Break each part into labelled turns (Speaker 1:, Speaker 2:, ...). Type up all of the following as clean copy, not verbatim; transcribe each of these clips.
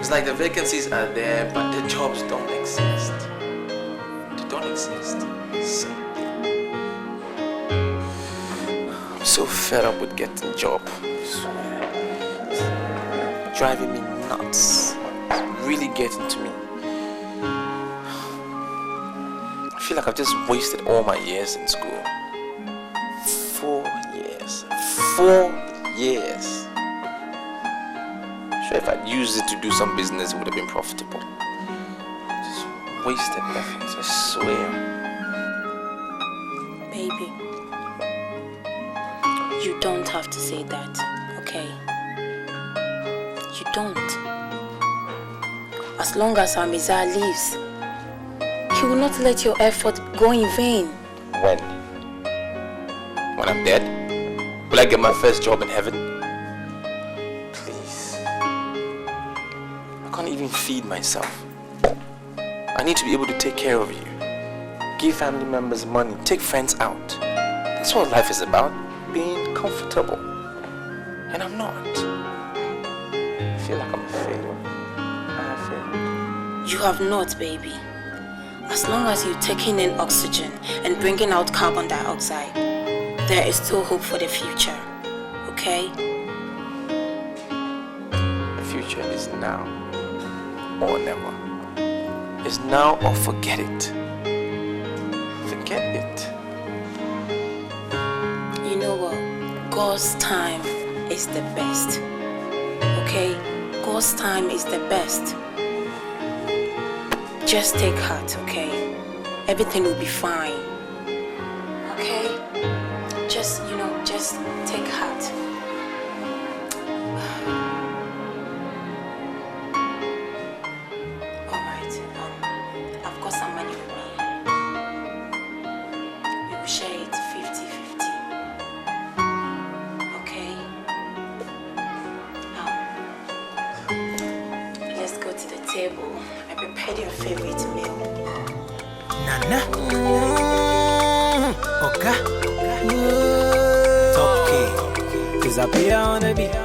Speaker 1: It's like the vacancies are there, but the jobs don't exist. They don't exist. Simply. I'm so fed up with getting a job. I swear. It's driving me nuts. It's really getting to me. I feel like I've just wasted all my years in school. 4 years. 4 years. Sure, if I'd used it to do some business, it would have been profitable. Just wasted efforts, I swear.
Speaker 2: Baby, you don't have to say that, okay? You don't. As long as Amizah lives, he will not let your effort go in vain.
Speaker 1: When? When I'm dead? Will I get my first job in heaven? Please. I can't even feed myself. I need to be able to take care of you. Give family members money. Take friends out. That's what life is about. Being comfortable. And I'm not. I feel like I'm a failure. I have failed.
Speaker 2: You have not, baby. As long as you're taking in oxygen and bringing out carbon dioxide, there is still hope for the future, okay?
Speaker 1: The future is now or never. It's now or forget it. Forget it.
Speaker 2: You know what? God's time is the best, okay? God's time is the best. Just take heart, okay? Everything will be fine. Okay? Just take heart. Alright, I've got some money with me. We will share it 50-50. Okay? Let's go to the table. I prepared your favorite meal.
Speaker 3: Nana. Okay. Okay. Disappear on the beat.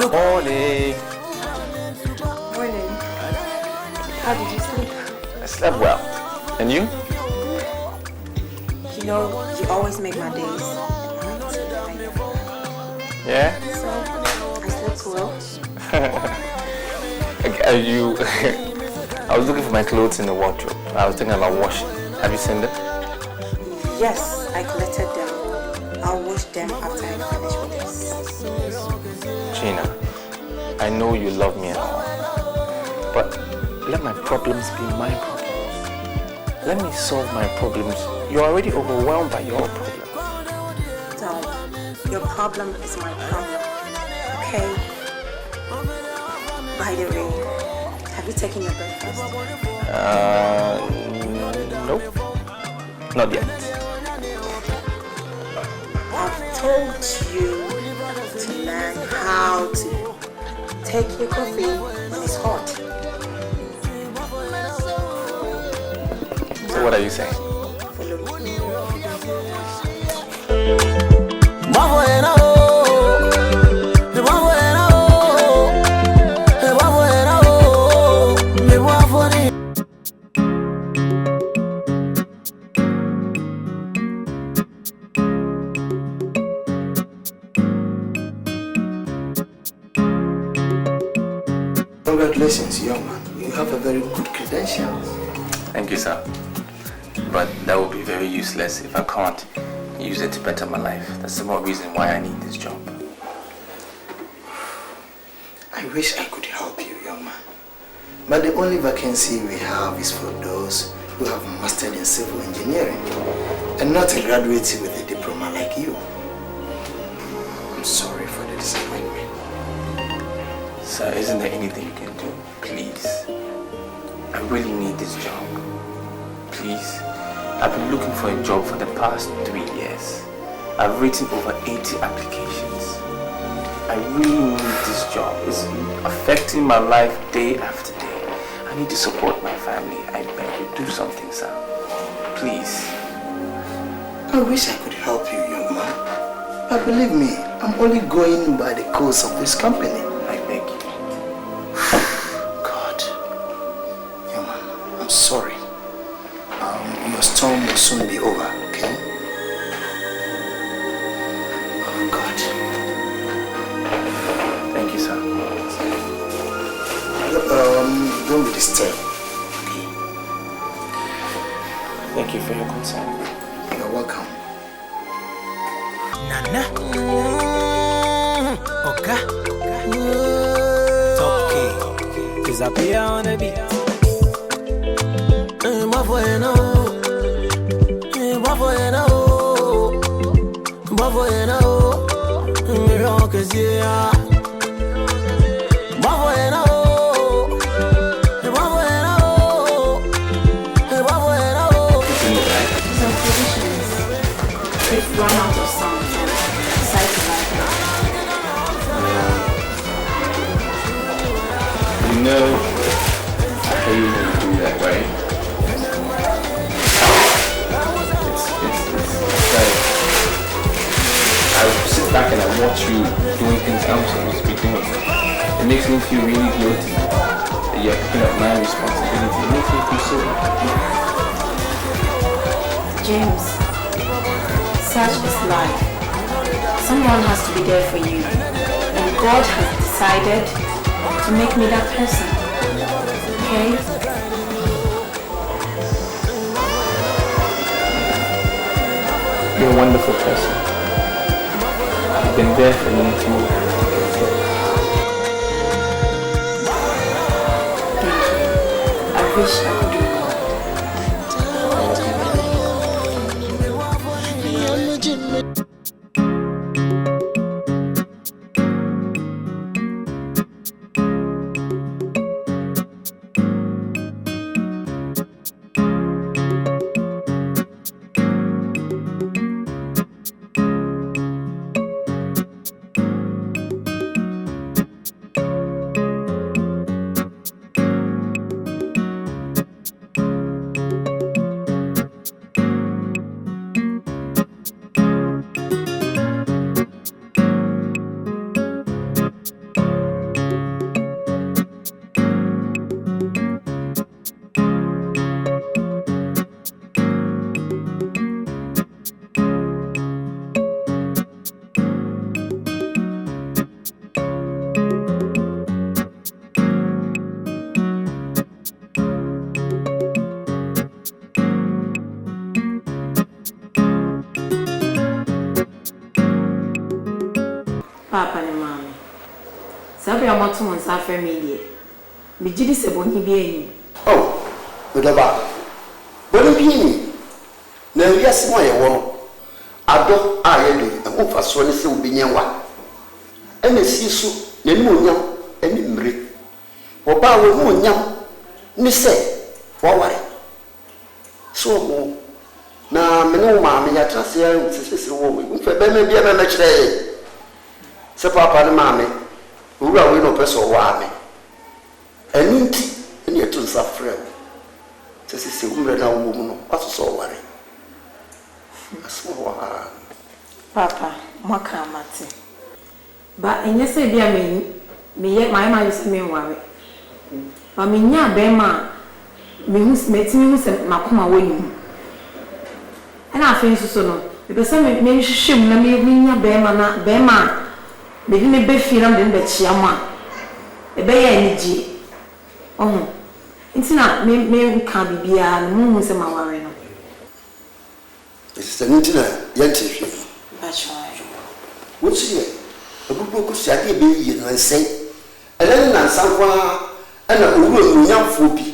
Speaker 1: Morning.
Speaker 4: Morning. How did you sleep?
Speaker 1: I slept well. And you?
Speaker 4: You know, you always make my days.
Speaker 1: Yeah?
Speaker 4: So, I slept well.
Speaker 1: I was looking for my clothes in the wardrobe. I was thinking about washing. Have you seen them?
Speaker 4: Yes, I collected them. I'll wash them after I finish with this.
Speaker 1: Gina, I know you love me and all, but let my problems be my problems. Let me solve my problems. You're already overwhelmed by your problems.
Speaker 4: Don't. Your problem is my problem. Okay? By the way, have you taken your breakfast?
Speaker 1: Nope. Not yet.
Speaker 4: I've told you to learn how to take your coffee when it's hot.
Speaker 1: So what are you saying?
Speaker 4: Follow me.
Speaker 5: Congratulations, young man. You have a very good credentials.
Speaker 1: Thank you, sir. But that would be very useless if I can't use it to better my life. That's the more reason why I need this job.
Speaker 5: I wish I could help you, young man. But the only vacancy we have is for those who have mastered in civil engineering and not a graduate with a diploma like you. I'm sorry for the disappointment.
Speaker 1: Sir, isn't there anything you can do? Please. I really need this job. Please. I've been looking for a job for the past 3 years. I've written over 80 applications. I really need this job. It's affecting my life day after day. I need to support my family. I beg you, do something, sir. Please.
Speaker 5: I wish I could help you, young man. But believe me, I'm only going by the course of this company.
Speaker 1: I beg you.
Speaker 5: God. Young man, I'm sorry. Your storm will soon be over, okay? Oh, God.
Speaker 1: Thank you, sir.
Speaker 5: Don't be disturbed, okay?
Speaker 1: Thank you for your concern.
Speaker 5: You're welcome.
Speaker 3: Nana. Okay. Okay. Disappear on the beat.
Speaker 2: We've run out of songs and decided to write them.
Speaker 1: You know, I hate when you do that, right? It's like, I sit back and I watch you doing things I'm supposed to be doing. It makes me feel really guilty that you're picking up my responsibility. It makes me feel so
Speaker 2: James, such is life. Someone has to be there for you. And God has decided to make me that person. Okay?
Speaker 1: You're a wonderful person. I've been there for you too.
Speaker 2: Thank you. I wish I could do more. Papa and Mommy. Sabi amato mo nsa afre me die. Me gidi se boni bi eni.
Speaker 5: Oh, Odoba. Boni bi na wiase mo ye wo no. Ado a ye do, e mo faso ne se obi nyenwa. E na si so na ni onyam, eni mre. Oba wo mu onyam ni se wo ware. So mo na me no ma me ya trase ya sese wo we. Mfe be me bia me kire. Se papa ne ma me. Owura we no person wa me. Eninti eni eto nsa frɛ wo. Sese umre na wo mu no, aso so ware.
Speaker 2: Papa, mwaka amati. Ba enye se bia me ye my ma yuse me ware. Ba me nya be ma me hu metimi hu se makoma woni. Ana afi nsuso no, be se me hwehwem na me nya be ma na be ma me di me be fi na me be chia ma. E be ya eniji. Oh. Ntina me ka bibia na mu hu se ma ware no.
Speaker 5: It's an internet, Yanti.
Speaker 2: That's right.
Speaker 5: What's here? A good book of Saturday be and say, and then and some and a woman young phobia.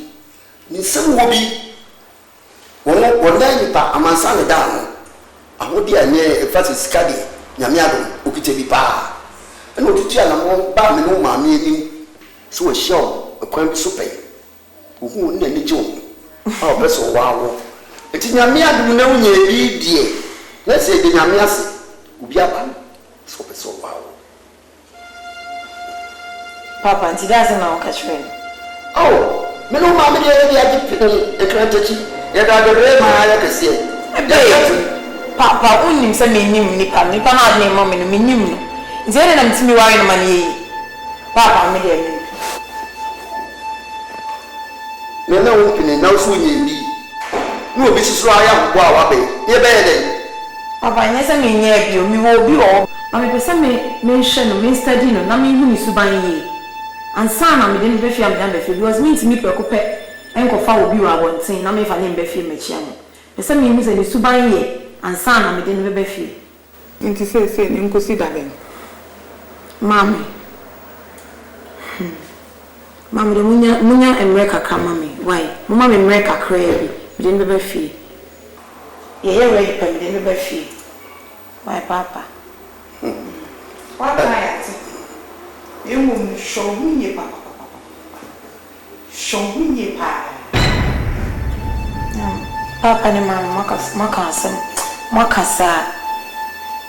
Speaker 5: In some hobby, bɛyɛ nipa amansa ne daa no ahodi a nyɛ ɛfa sɛ sika deɛ nyame adom okita bi paa ɛna otutu anamɔ baa me no maame anim sɛ wɔahyia wo ɛkwan bi so pɛi wohu ne n'ani gye wo a wɔpɛ sɛ ɔwaawo nti nyame adom na wonya bi deɛ na sɛ ɛde nyame ase obi aba sɛ wɔpɛ sɛ ɔwaawo
Speaker 2: Papa, nti daasɛ na woka kyerɛ no.
Speaker 5: Oh, me no maame deɛ yɛde agye ekrantakyi yɛde adɔdɔɛ maa yɛ kɛseɛ
Speaker 2: Papa, wonim sɛ mennim nipa no ade ma me no mennim no nti ɛde na metumi ware no ma no yɛyi Papa, me deɛ mennim
Speaker 5: na na wo pene na wo so nyɛ bi na obi susuro ayɛ abobɔ a wabɛ yɛbɛyɛ dɛn
Speaker 2: Papa, nyɛ sɛ menyɛ bio mewɔ obi wɔ ma mepɛ sɛ menhwɛ no menstudy no na menhu ne suban yie ansa na mede no bɛfie ameda bɛfie because mentumi prɛko pɛ ɛnkɔfa obi wɔ abɔnten na mefa ne mbɛfie makyia no pɛ sɛ mehu sɛ ne suban yie ansa na mede no bɛbɛfie
Speaker 6: nti sɛ ne nkosi da bɛn
Speaker 2: Mami de munya emre kakra mami why mama me emre kakra bi me de beba fie ye ready pa me de beba fie why papa
Speaker 6: papa ya ti emu mu showunye papa showunye pa
Speaker 2: papa ne mama makasa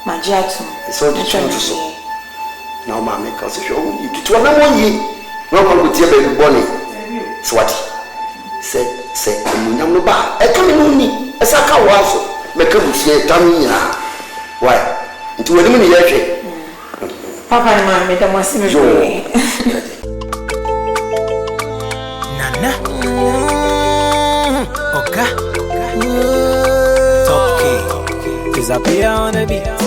Speaker 2: majiatu
Speaker 5: so the chance so na ma me ka so hwe yi tutu na mo yi na ko ko tie be boni so what say munyam no ba e ka me no ni e sa ka wa so me ka busie tam nyina why nti wani me ne ye hwe
Speaker 2: papa ne mama me da mo asime be
Speaker 3: Nana Oka Toki Disappear on the beat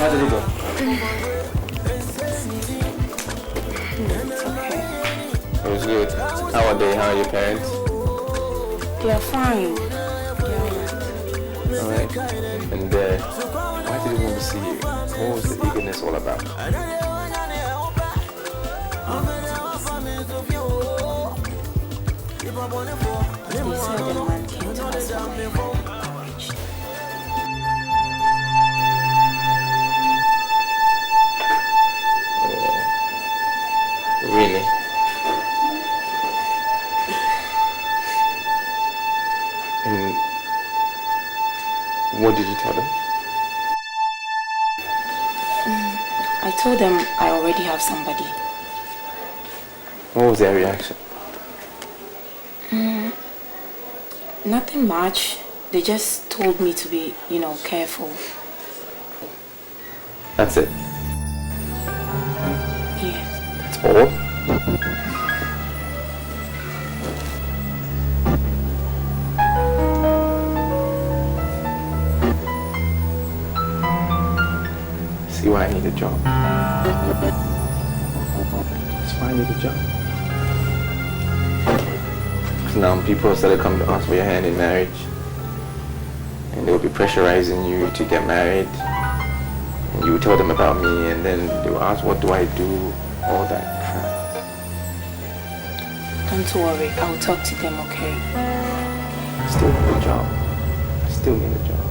Speaker 1: How did it go? It was good. How are they? How are your parents?
Speaker 2: they are fine
Speaker 1: Alright. And why did they want to see you? What was the eagerness all about?
Speaker 2: they said the man came to us for my marriage.
Speaker 1: Really? And what did you tell them?
Speaker 2: I told them I already have somebody.
Speaker 1: What was their reaction?
Speaker 2: Nothing much. They just told me to be, careful.
Speaker 1: That's it?
Speaker 2: Yes.
Speaker 1: That's all? See why I need a job. That's why I need a job. Now people started coming to ask for your hand in marriage. And they will be pressurizing you to get married. And you will tell them about me, and then they will ask, what do I do? All that crap.
Speaker 2: Don't worry. I'll talk to them, okay?
Speaker 1: I still need a job. I still need a job.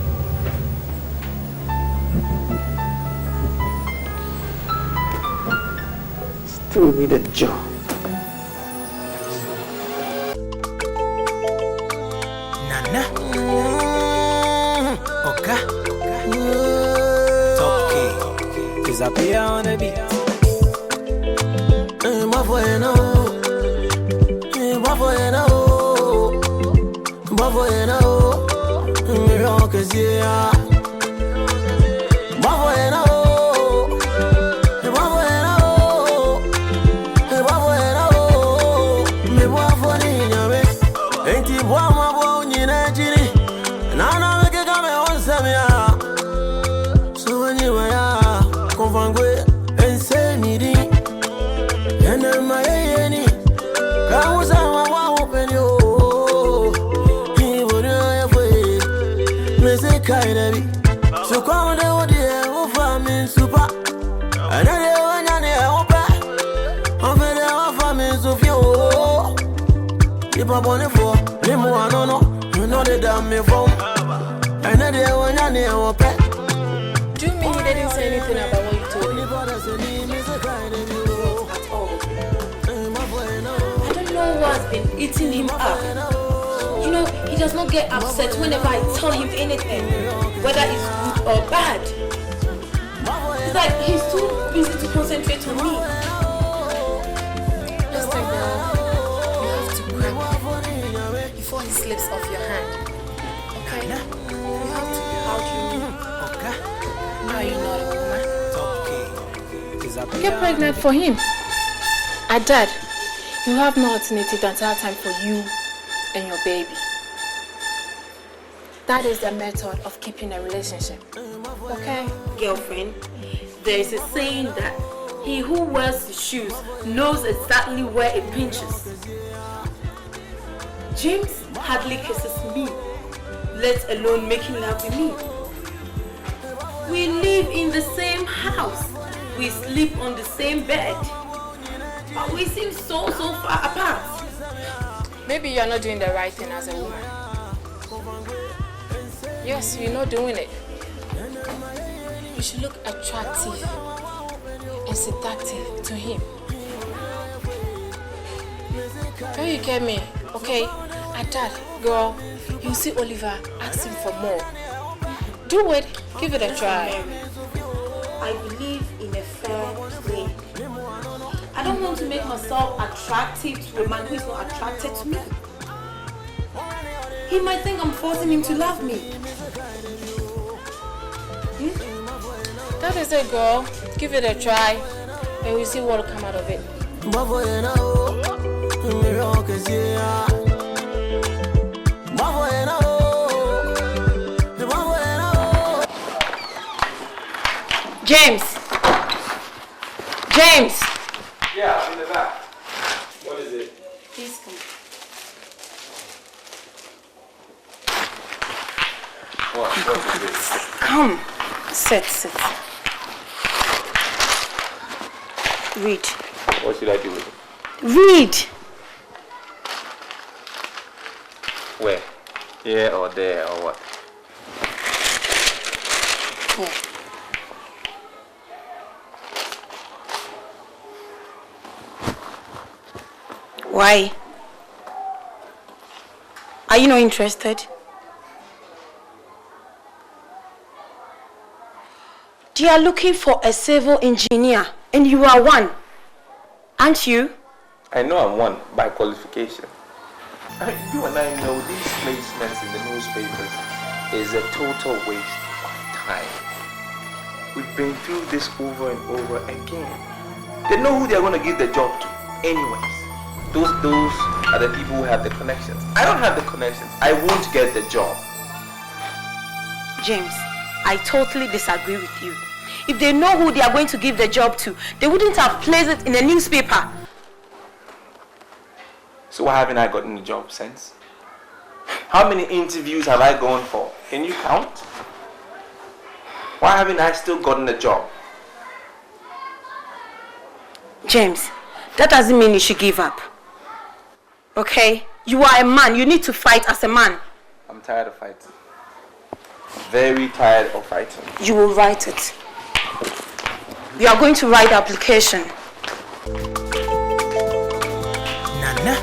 Speaker 1: Still need a job.
Speaker 3: Nana Oka Toki Disappear on the beat kind of be. So come down there, who farming super. And then when you're there, I'm very farming so few. If I'm on it for, Limo, I don't know. You know the damn me from. And then when you're there,
Speaker 2: Do you mean he didn't say anything about what you told him? At all. I don't know what's been eating him up. You know, he does not get upset whenever I tell him anything, whether it's good or bad. It's like he's too busy to concentrate on me. Listen, girl, you have to grab him before he slips off your hand. Okay? You have to hold him. Are you not a woman? Get pregnant for him. Dad, you have no alternative than to have time for you and your baby. That is the method of keeping a relationship. Okay? Girlfriend, there is a saying that he who wears the shoes knows exactly where it pinches. James hardly kisses me, let alone making love with me. We live in the same house. We sleep on the same bed. But we seem so far apart. Maybe you're not doing the right thing as a woman. Yes, you're not doing it. You should look attractive and seductive to him. Don't you get me? Okay? Dad, girl, you see Oliver asking for more. Do it. Give it a try. I believe in a fair play. I don't want to make myself attractive to a man who is not attracted to me. He might think I'm forcing him to love me. That is it, girl. Give it a try, and we'll see what will come out of it. James! James!
Speaker 1: Yeah, I'm in the back. What is it?
Speaker 2: Please come.
Speaker 1: What is it?
Speaker 2: Come. Sit. Read.
Speaker 1: What should I do with it?
Speaker 2: Read!
Speaker 1: Where? Here or there or what?
Speaker 2: Here. Why? Are you not interested? They are looking for a civil engineer, and you are one, aren't you?
Speaker 1: I know I'm one by qualification. You and I know these placements in the newspapers is a total waste of time. We've been through this over and over again. They know who they're going to give the job to anyways. Those are the people who have the connections. I don't have the connections. I won't get the job.
Speaker 2: James, I totally disagree with you. If they know who they are going to give the job to, they wouldn't have placed it in a newspaper.
Speaker 1: So why haven't I gotten the job since? How many interviews have I gone for? Can you count? Why haven't I still gotten the job?
Speaker 2: James, that doesn't mean you should give up. Okay? You are a man. You need to fight as a man.
Speaker 1: I'm tired of fighting. Very tired of fighting.
Speaker 2: You will write it. You are going to write the application.
Speaker 3: Nana.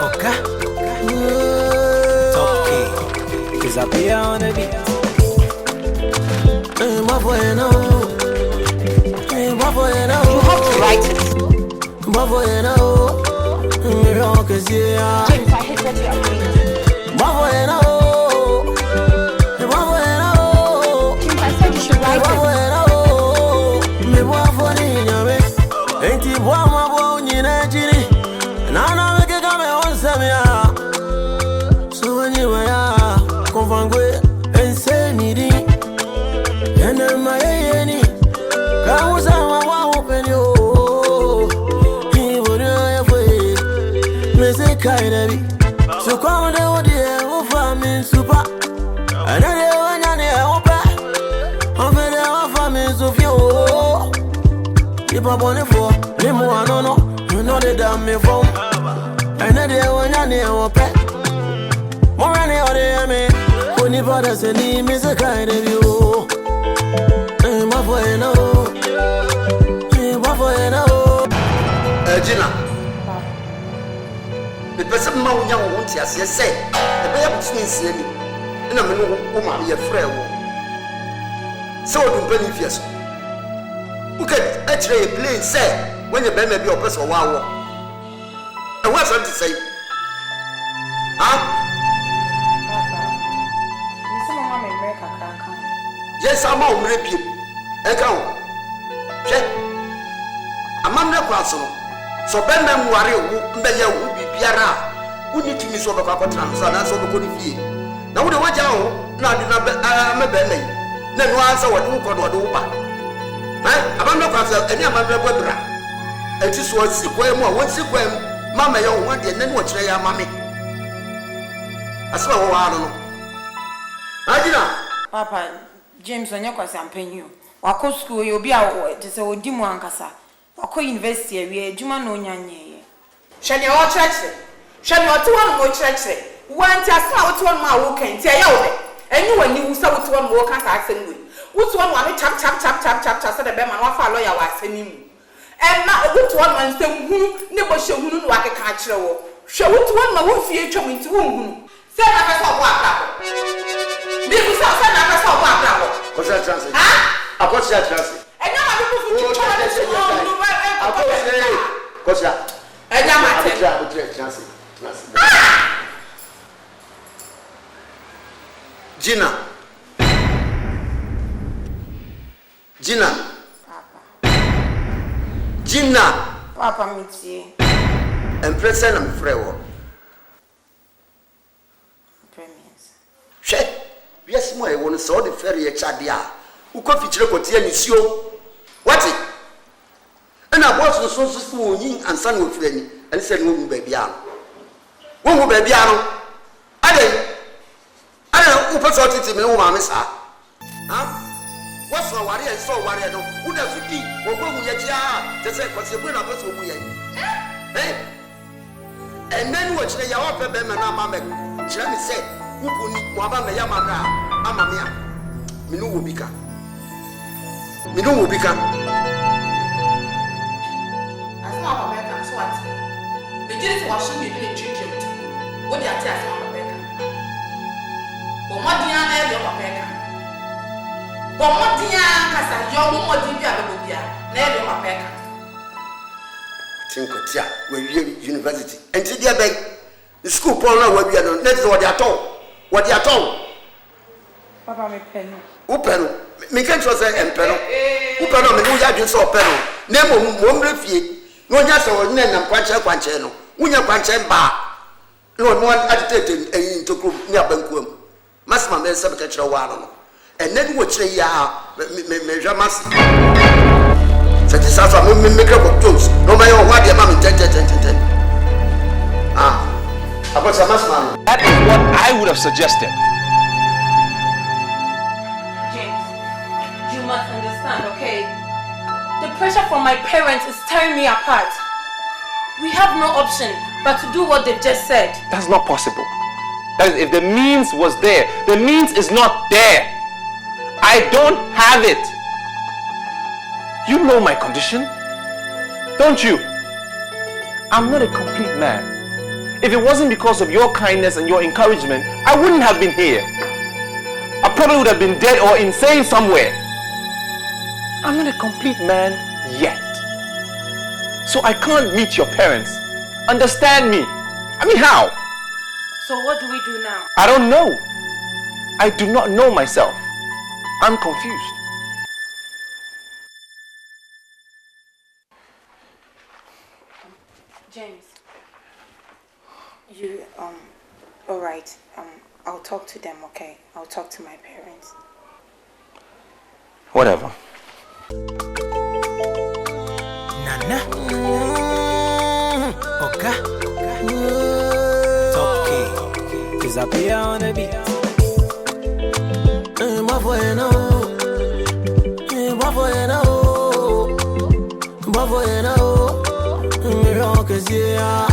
Speaker 3: Okay. Okay. Disappear on the beat.
Speaker 2: You have to write it. James, I hate what you are doing. James, I said you should write it.
Speaker 3: So come down there, Nipa born for, Limo, I don't know. You know they damn me from. And then they were not near or pet. More than they me. Only brothers and him is a kind of you. My boy, no. My boy, no.
Speaker 5: Gina. The person who young won't yes, say, the baby between Sydney. And I'm a woman, your friend. So, don't benefit. Who can actually play say when the baby be a person wow? And what's that to say? Huh? Yes, I'm all repeat. Echo. Check. A man of Waso. So Ben Worry, Beya would be Piara. Who need to miss over Papa Trans and answer the good fee. Now, the watch out, not in a belly. Then answer what you call what over. A man of Waso, any amount of weather. And this was sequem, once sequem, Mamma, you want and then watch their mammy. I saw I don't know.
Speaker 2: Papa, James, when you're campaign you. Wako school, you'll be out to say, oh, Dimu Ankasa. Wako university, we are Juma no Yanye.
Speaker 6: Shall you all church? Shall you all 2 more church? One just out 1 more walking, tell you. And you when you saw 1 more can't accent with. What's 1 more tap, said the Beman, one follow your wife and him. And now, which 1 man say, who never show who like a catcher. Show it 1 more future into whom. Say, I saw what. This I saw what.
Speaker 5: What's that translation? I got that translation.
Speaker 6: And now I don't know what
Speaker 5: Gina. Gina.
Speaker 2: Papa, Mitzi.
Speaker 5: And present and frewo. She, yes, my one saw the ferry at Chadia. Who could feature Cotia Nisio? What's it? And I was the source of and son with Lenny and said, Woo baby. Woo baby. I don't know who put out to me, Mamma. Huh? What's the worry and so worry? Who does it be? Or who yet ya? Just like what's the winner of us will be. Eh? And then watch the Yawapa Bema Mamma. Jeremy said, who could Waba Yamana, Amamia? Minu will become. Minu will become.
Speaker 6: As long as Americans want the Jesus was showing me in Egypt. What they are telling America. But what the other young America. But what the other young Modibia, never America.
Speaker 5: Think of Tia, where you university. And to the other, the school program where we are not, that's what they are told. What they are told.
Speaker 2: Papa, me pen.
Speaker 5: Upeno, me can't say empeno. Upeno, me no yard so peno. Nemo, Momrefi, no just or Nen and Quancheno. Unya Quanchem bar. No one agitated into group near Bankum. Massima may subject a while. And then what say ya, measure mass. Satisfy me make up of tools. No matter what your mammy 10. Ah, about some mass.
Speaker 1: That is what I would have suggested.
Speaker 2: You must understand, okay? The pressure from my parents is tearing me apart. We have no option but to do what they've just said.
Speaker 1: That's not possible. That is, if the means was there, the means is not there. I don't have it. You know my condition, don't you? I'm not a complete man. If it wasn't because of your kindness and your encouragement, I wouldn't have been here. I probably would have been dead or insane somewhere. I'm not a complete man yet. So I can't meet your parents. Understand me? I mean, how?
Speaker 2: So what do we do now?
Speaker 1: I don't know. I do not know myself. I'm confused.
Speaker 2: James, you, all right, I'll talk to them, okay? I'll talk to my parents.
Speaker 1: Whatever.
Speaker 3: Nana. Okay. Okay. Disappear on the beat. My boy, no. My boy, no. yeah.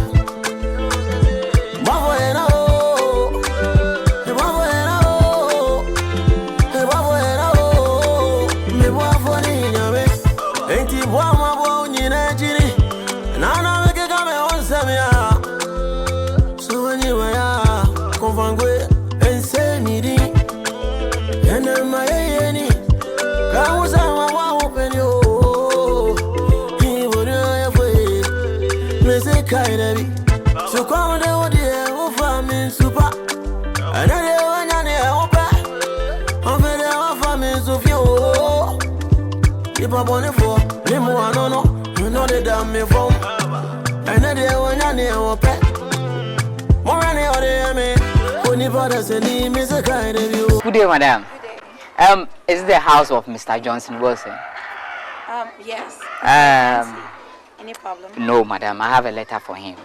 Speaker 3: So come down there, oh, family super. Another one, and they're open. I'm very off, family so few. If I want it for, Limo, I don't know. You know they damn me from. Another one, and they're open. More than the other, me. Only brothers and him is a kind of you.
Speaker 7: Good day, madam. Good day. Is the house of Mr. Johnson Wilson?
Speaker 4: Yes. Any problem?
Speaker 7: No, madam. I have a letter for him.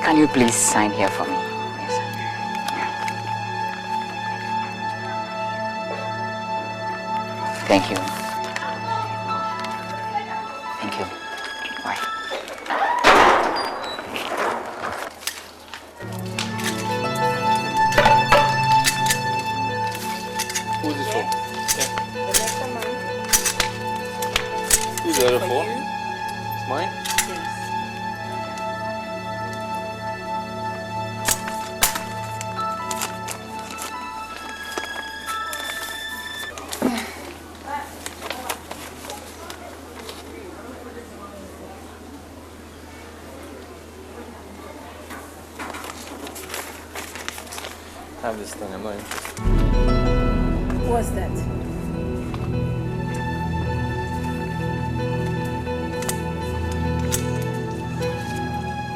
Speaker 7: Can you please sign here for me? Yes. Thank you. Thank you. Bye.
Speaker 1: Who's this for? Yeah.
Speaker 4: The letter, ma'am.
Speaker 1: Who's the letter
Speaker 4: For
Speaker 1: for?
Speaker 4: you?
Speaker 1: It's mine?
Speaker 4: Yes.
Speaker 1: I have this thing, I'm not interested.
Speaker 2: What's that?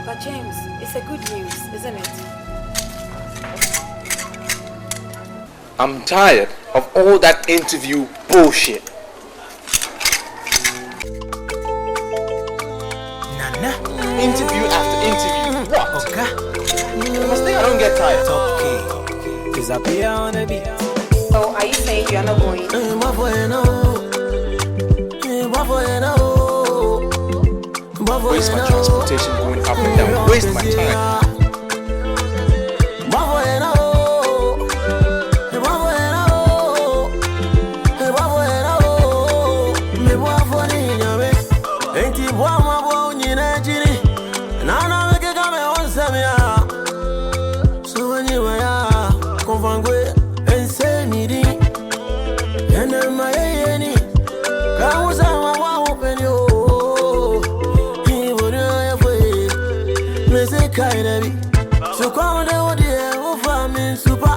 Speaker 2: But James, it's a good news, isn't it?
Speaker 1: I'm tired of all that interview bullshit.
Speaker 3: Nana.
Speaker 1: Interview after interview. What?
Speaker 3: Okay.
Speaker 1: You must think I don't get tired.
Speaker 3: Okay. Disappear on the beat.
Speaker 4: So are you saying you are not going?
Speaker 1: Waste my transportation going up and down. Waste my time.
Speaker 3: So come down there, oh, family super.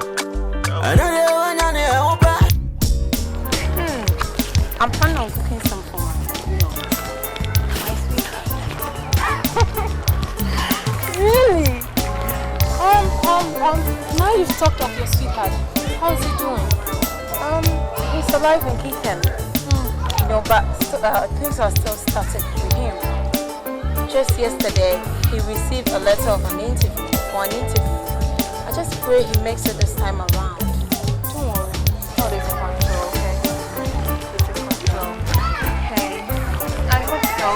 Speaker 3: Another one, and they're open.
Speaker 4: I'm planning on cooking some for my sweetheart.
Speaker 8: Really? Now you've talked of your sweetheart. How's he doing?
Speaker 4: He's surviving, Keaton. You know, but things are still starting with him. Just yesterday, he received a letter of an interview for an interview. I just pray he makes it this time around.
Speaker 8: Don't worry. Not in control, okay?
Speaker 4: It's in control.
Speaker 8: Okay. I hope so.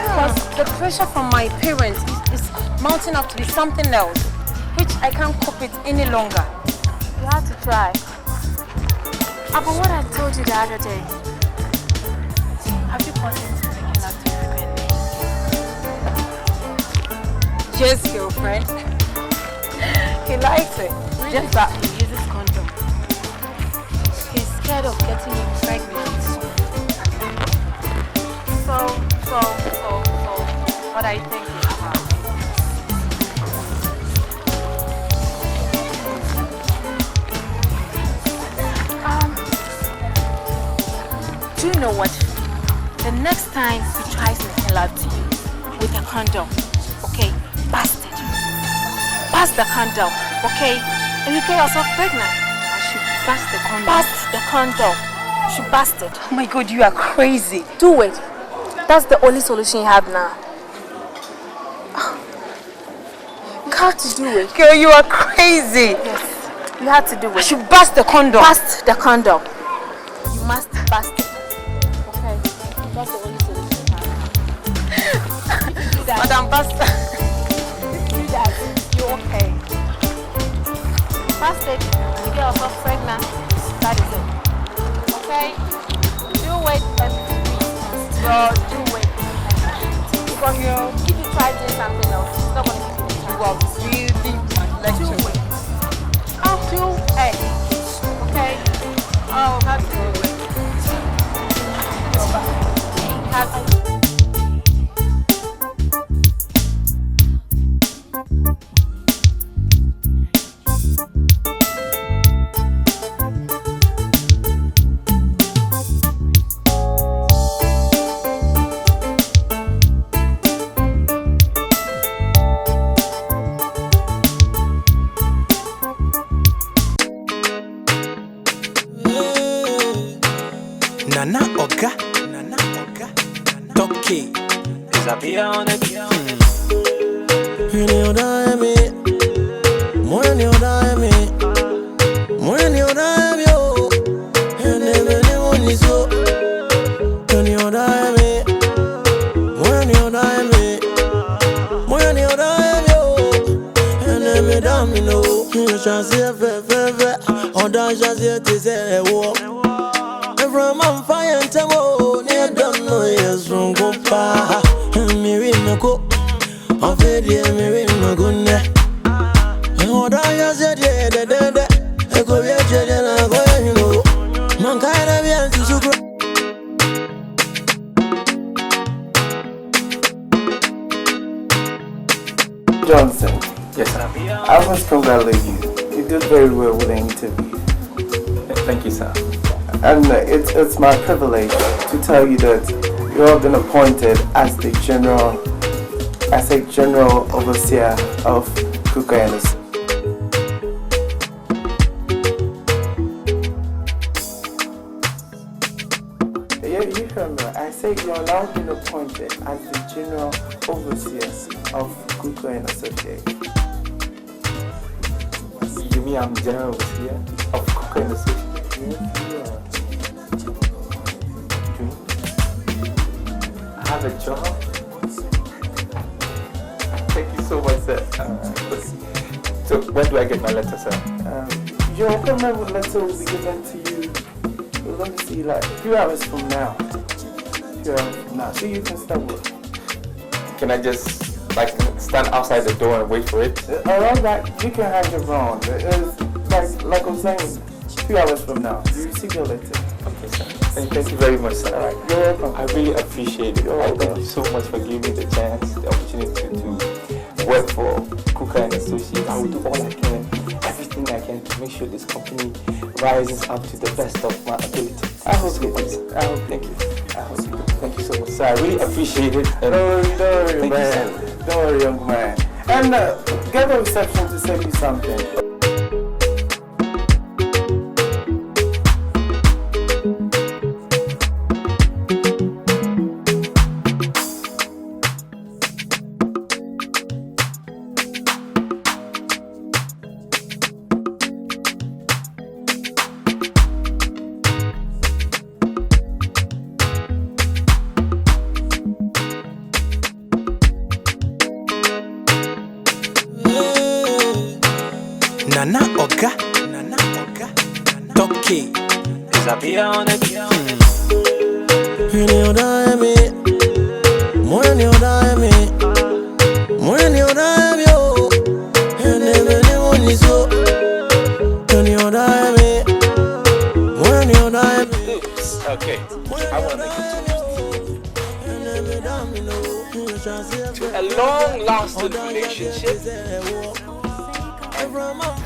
Speaker 4: Because the pressure from my parents is mounting up to be something else, which I can't cope with any longer.
Speaker 8: You have to try. But what I told you the other day, have you gotten to making love to frequently?
Speaker 4: Yes, girlfriend. He likes it.
Speaker 8: Really?
Speaker 4: Just that he uses condom.
Speaker 8: He's scared of getting you pregnant.
Speaker 4: So, what are you thinking about?
Speaker 8: Do you know what? The next time he tries making love to you with a condom, okay, bust it. Bust the condom, okay? And you get yourself pregnant.
Speaker 4: I should bust the condom.
Speaker 8: Bust the condom. You should bust it.
Speaker 4: Oh my God, you are crazy.
Speaker 8: Do it. That's the only solution you have now. You have to do it.
Speaker 4: Girl, you are crazy.
Speaker 8: Yes. You have to do
Speaker 4: I
Speaker 8: it.
Speaker 4: should bust the condom.
Speaker 8: Bust the condom. must bust it. Okay? That's the only solution I have. Do that.
Speaker 4: Madam Pastor.
Speaker 8: Do that. You're okay. Bust it. You get yourself pregnant. That is it. Okay? Do it and well, do it. Because if you try doing something else, it's not going to give you the
Speaker 4: You are really my lecture.
Speaker 8: do it. Do it. Okay? Oh, that's good.
Speaker 3: Nana Oga, Toki, is a beer on it. When you die, me, when you die, me, when you die, yo, and everyone is so. When you die, me, when you die, me, when you die, yo, and every damn you know, you shall see a fever, or that shall see it is a war. From on fire and tamo, near don't know yes, from go far. Me in the cook, of it, me in my goodness. And what I said, yeah, I go get you, and I go, you know. Mankind of yes, to super.
Speaker 1: Johnson. Yes, sir. I must congratulate you. You did very well with the interview. Thank you, sir. And it's my privilege to tell you that you have been appointed as the general overseer of Cooker and Asem. Yeah, you heard me. I said you are now been appointed as the general overseer of Cooker and Associates. You mean I'm general overseer of Cooker and Associates? I have a job. Thank you so much, sir. So when do I get my letter, sir? Your appointment letter will be given to you. Let me see, like a few hours from now. So you can start work. Can I just like stand outside the door and wait for it? Around that, you can hang around. Like I was saying. 2 hours from now, you receive your letter. Okay, sir. Thank you very much, sir. All right. You're welcome. I really appreciate it. Thank you so much for giving me the chance, the opportunity to work for Cooker and Associates. I will do all I can, everything I can to make sure this company rises up to the best of my ability. I hope you do. I hope. Thank you. I hope you do. Thank you so much, sir. I really appreciate it. Don't worry, man. Don't worry, young man. And get the reception to send you something.
Speaker 3: Nana Oga, Toki, is a beer on it. When you die, me, when you die, me, when you die, yo, and everyone is so. When you die, me, when you die, me.
Speaker 1: Okay, I want to make it to a long-lasting relationship.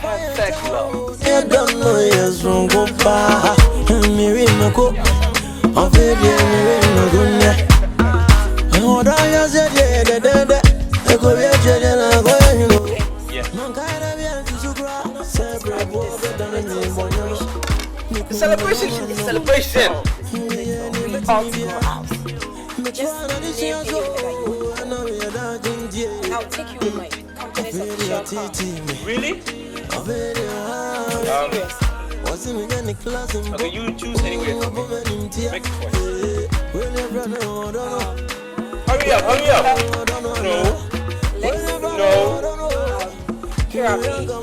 Speaker 1: Perfect love.
Speaker 3: You don't know yes from go far. Me in my cook, of it, me in my goodness. And what I said, yeah, I go get you, and I go, you know.
Speaker 1: Celebration. Celebration.
Speaker 8: I'll take you with my company's official car.
Speaker 1: Really?
Speaker 8: Serious.
Speaker 1: Okay, you choose anywhere from me. Make a choice. Hurry up, hurry up. No. No.
Speaker 4: Therapy.
Speaker 1: No.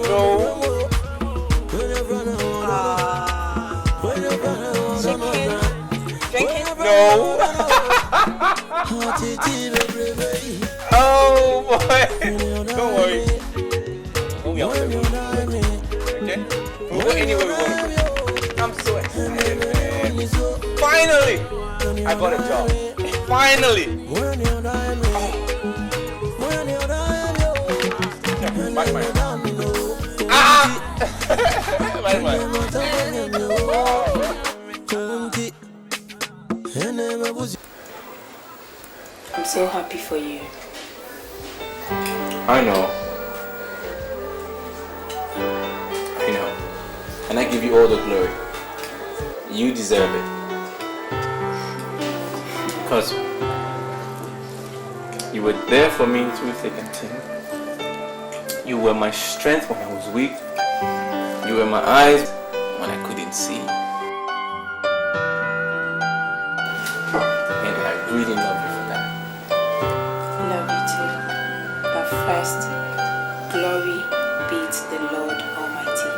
Speaker 4: Chicken. Drinking.
Speaker 1: No. Oh boy. Don't worry. We'll be on the road. Okay? We'll go anywhere we want to go. I'm so excited, man. Finally! I got a job. Finally! Bye, bye. Ah! Bye, bye.
Speaker 2: I'm so happy for you.
Speaker 1: I know. And I give you all the glory. You deserve it. Because you were there for me through thick and thin. You were my strength when I was weak. You were my eyes when I couldn't see. And I really love you for that.
Speaker 2: Love you too. But first, glory be to the Lord Almighty.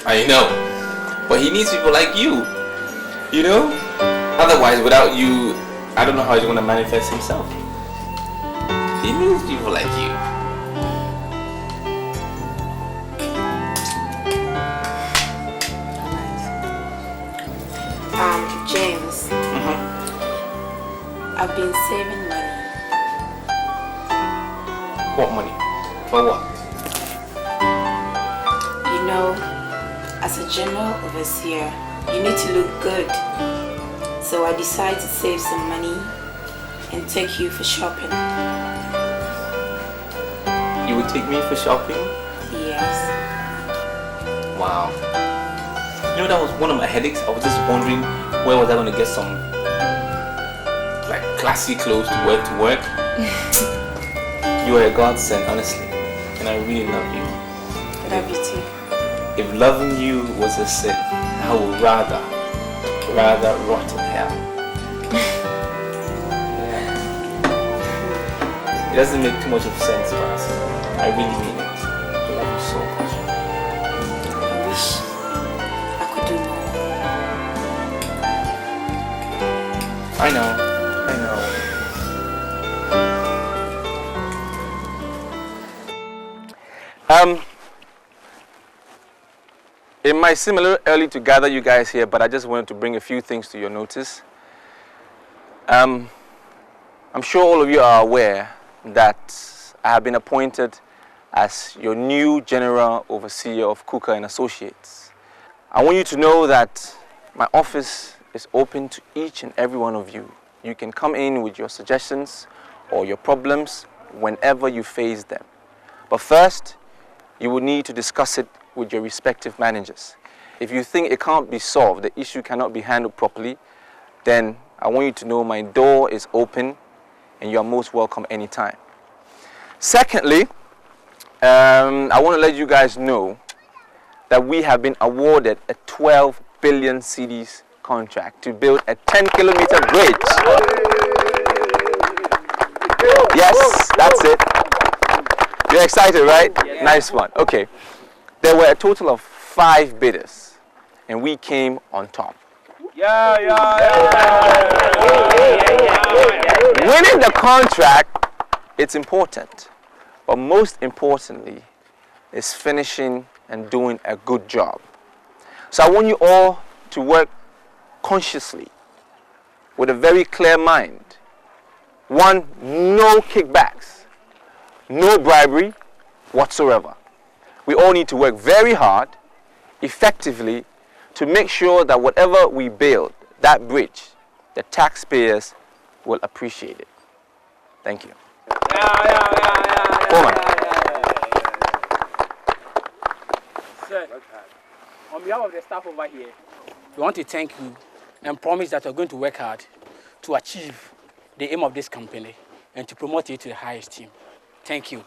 Speaker 1: I know. But he needs people like you. You know? Otherwise, without you, I don't know how he's going to manifest himself. He needs people like you.
Speaker 2: James. I've been saving money.
Speaker 1: What money? For what?
Speaker 2: You know, as a general overseer, you need to look good. So I decided to save some money and take you for shopping.
Speaker 1: You would take me for shopping?
Speaker 2: Yes.
Speaker 1: Wow. You know, that was one of my headaches. I was just wondering where was I going to get some like classy clothes to wear to work. You are a godsend, honestly. And I really love you.
Speaker 2: Love you too.
Speaker 1: If loving you was a sin, I would rather rot in hell. Yeah. It doesn't make too much of sense, but I really mean it. I love you so much.
Speaker 2: I wish I could do more.
Speaker 1: I know. It might seem a little early to gather you guys here, but I just wanted to bring a few things to your notice. I'm sure all of you are aware that I have been appointed as your new General Overseer of Cooker and Associates. I want you to know that my office is open to each and every one of you. You can come in with your suggestions or your problems whenever you face them. But first, you will need to discuss it with your respective managers. If you think it can't be solved, the issue cannot be handled properly, then I want you to know my door is open and you are most welcome anytime. Secondly, I want to let you guys know that we have been awarded a 12 billion cedis contract to build a 10-kilometer bridge. Yes, that's it. You're excited, right? Yeah. Nice one. Okay. There were a total of 5 bidders, and we came on top. Winning the contract, it's important, but most importantly, is finishing and doing a good job. So I want you all to work consciously, with a very clear mind. 1, no kickbacks, no bribery whatsoever. We all need to work very hard, effectively, to make sure that whatever we build, that bridge, the taxpayers will appreciate it. Thank you.
Speaker 9: Sir, on behalf of the staff over here, we want to thank you and promise that we're going to work hard to achieve the aim of this company and to promote it to the highest team. Thank you.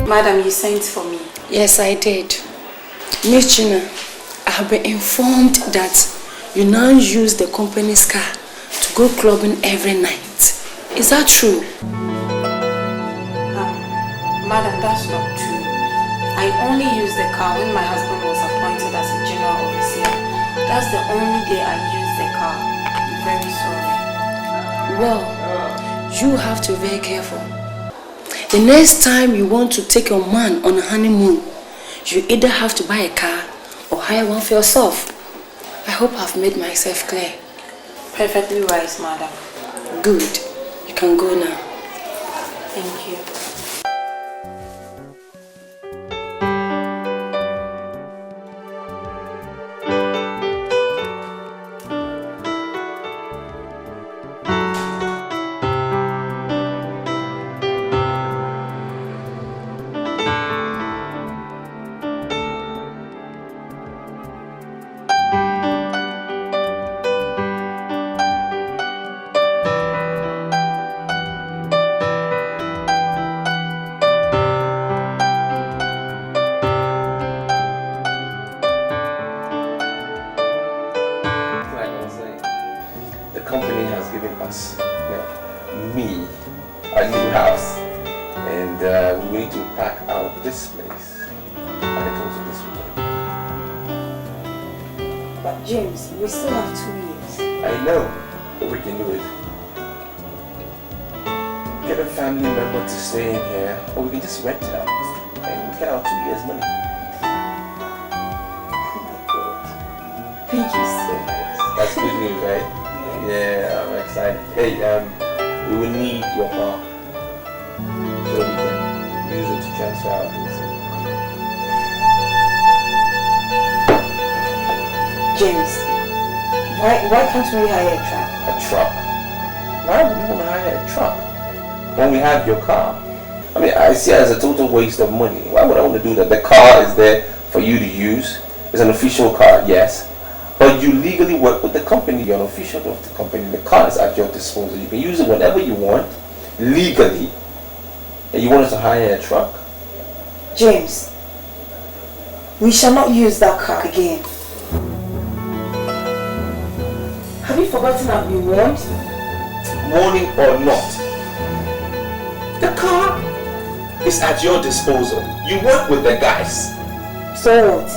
Speaker 2: Madam, you sent for me.
Speaker 10: Yes, I did. Miss Gina, I have been informed that you now use the company's car to go clubbing every night. Is that true?
Speaker 2: Madam, that's not true. I only used the car when my husband was appointed as a general overseer. That's the only day I used the car. I'm very sorry.
Speaker 10: Well, you have to be very careful. The next time you want to take your man on a honeymoon, you either have to buy a car or hire one for yourself. I hope I've made myself clear.
Speaker 2: Perfectly right, madam.
Speaker 10: Good. You can go now.
Speaker 2: Thank you.
Speaker 1: Rent it out and get out 2 years money.
Speaker 2: Thank you so much.
Speaker 1: That's good news, right? Yeah, I'm excited. Hey, we will need your car so we can use it to transfer our things.
Speaker 2: James, why can't we hire a truck?
Speaker 1: A truck? Why would we want to hire a truck when we have your car? I mean, I see it as a total waste of money. Why would I want to do that? The car is there for you to use. It's an official car, yes. But you legally work with the company. You're an official of the company. The car is at your disposal. You can use it whenever you want, legally. And you want us to hire a truck?
Speaker 2: James, we shall not use that car again. Have you forgotten I've been warned?
Speaker 1: Warning or not, the car is at your disposal. You work with the guys.
Speaker 2: So what?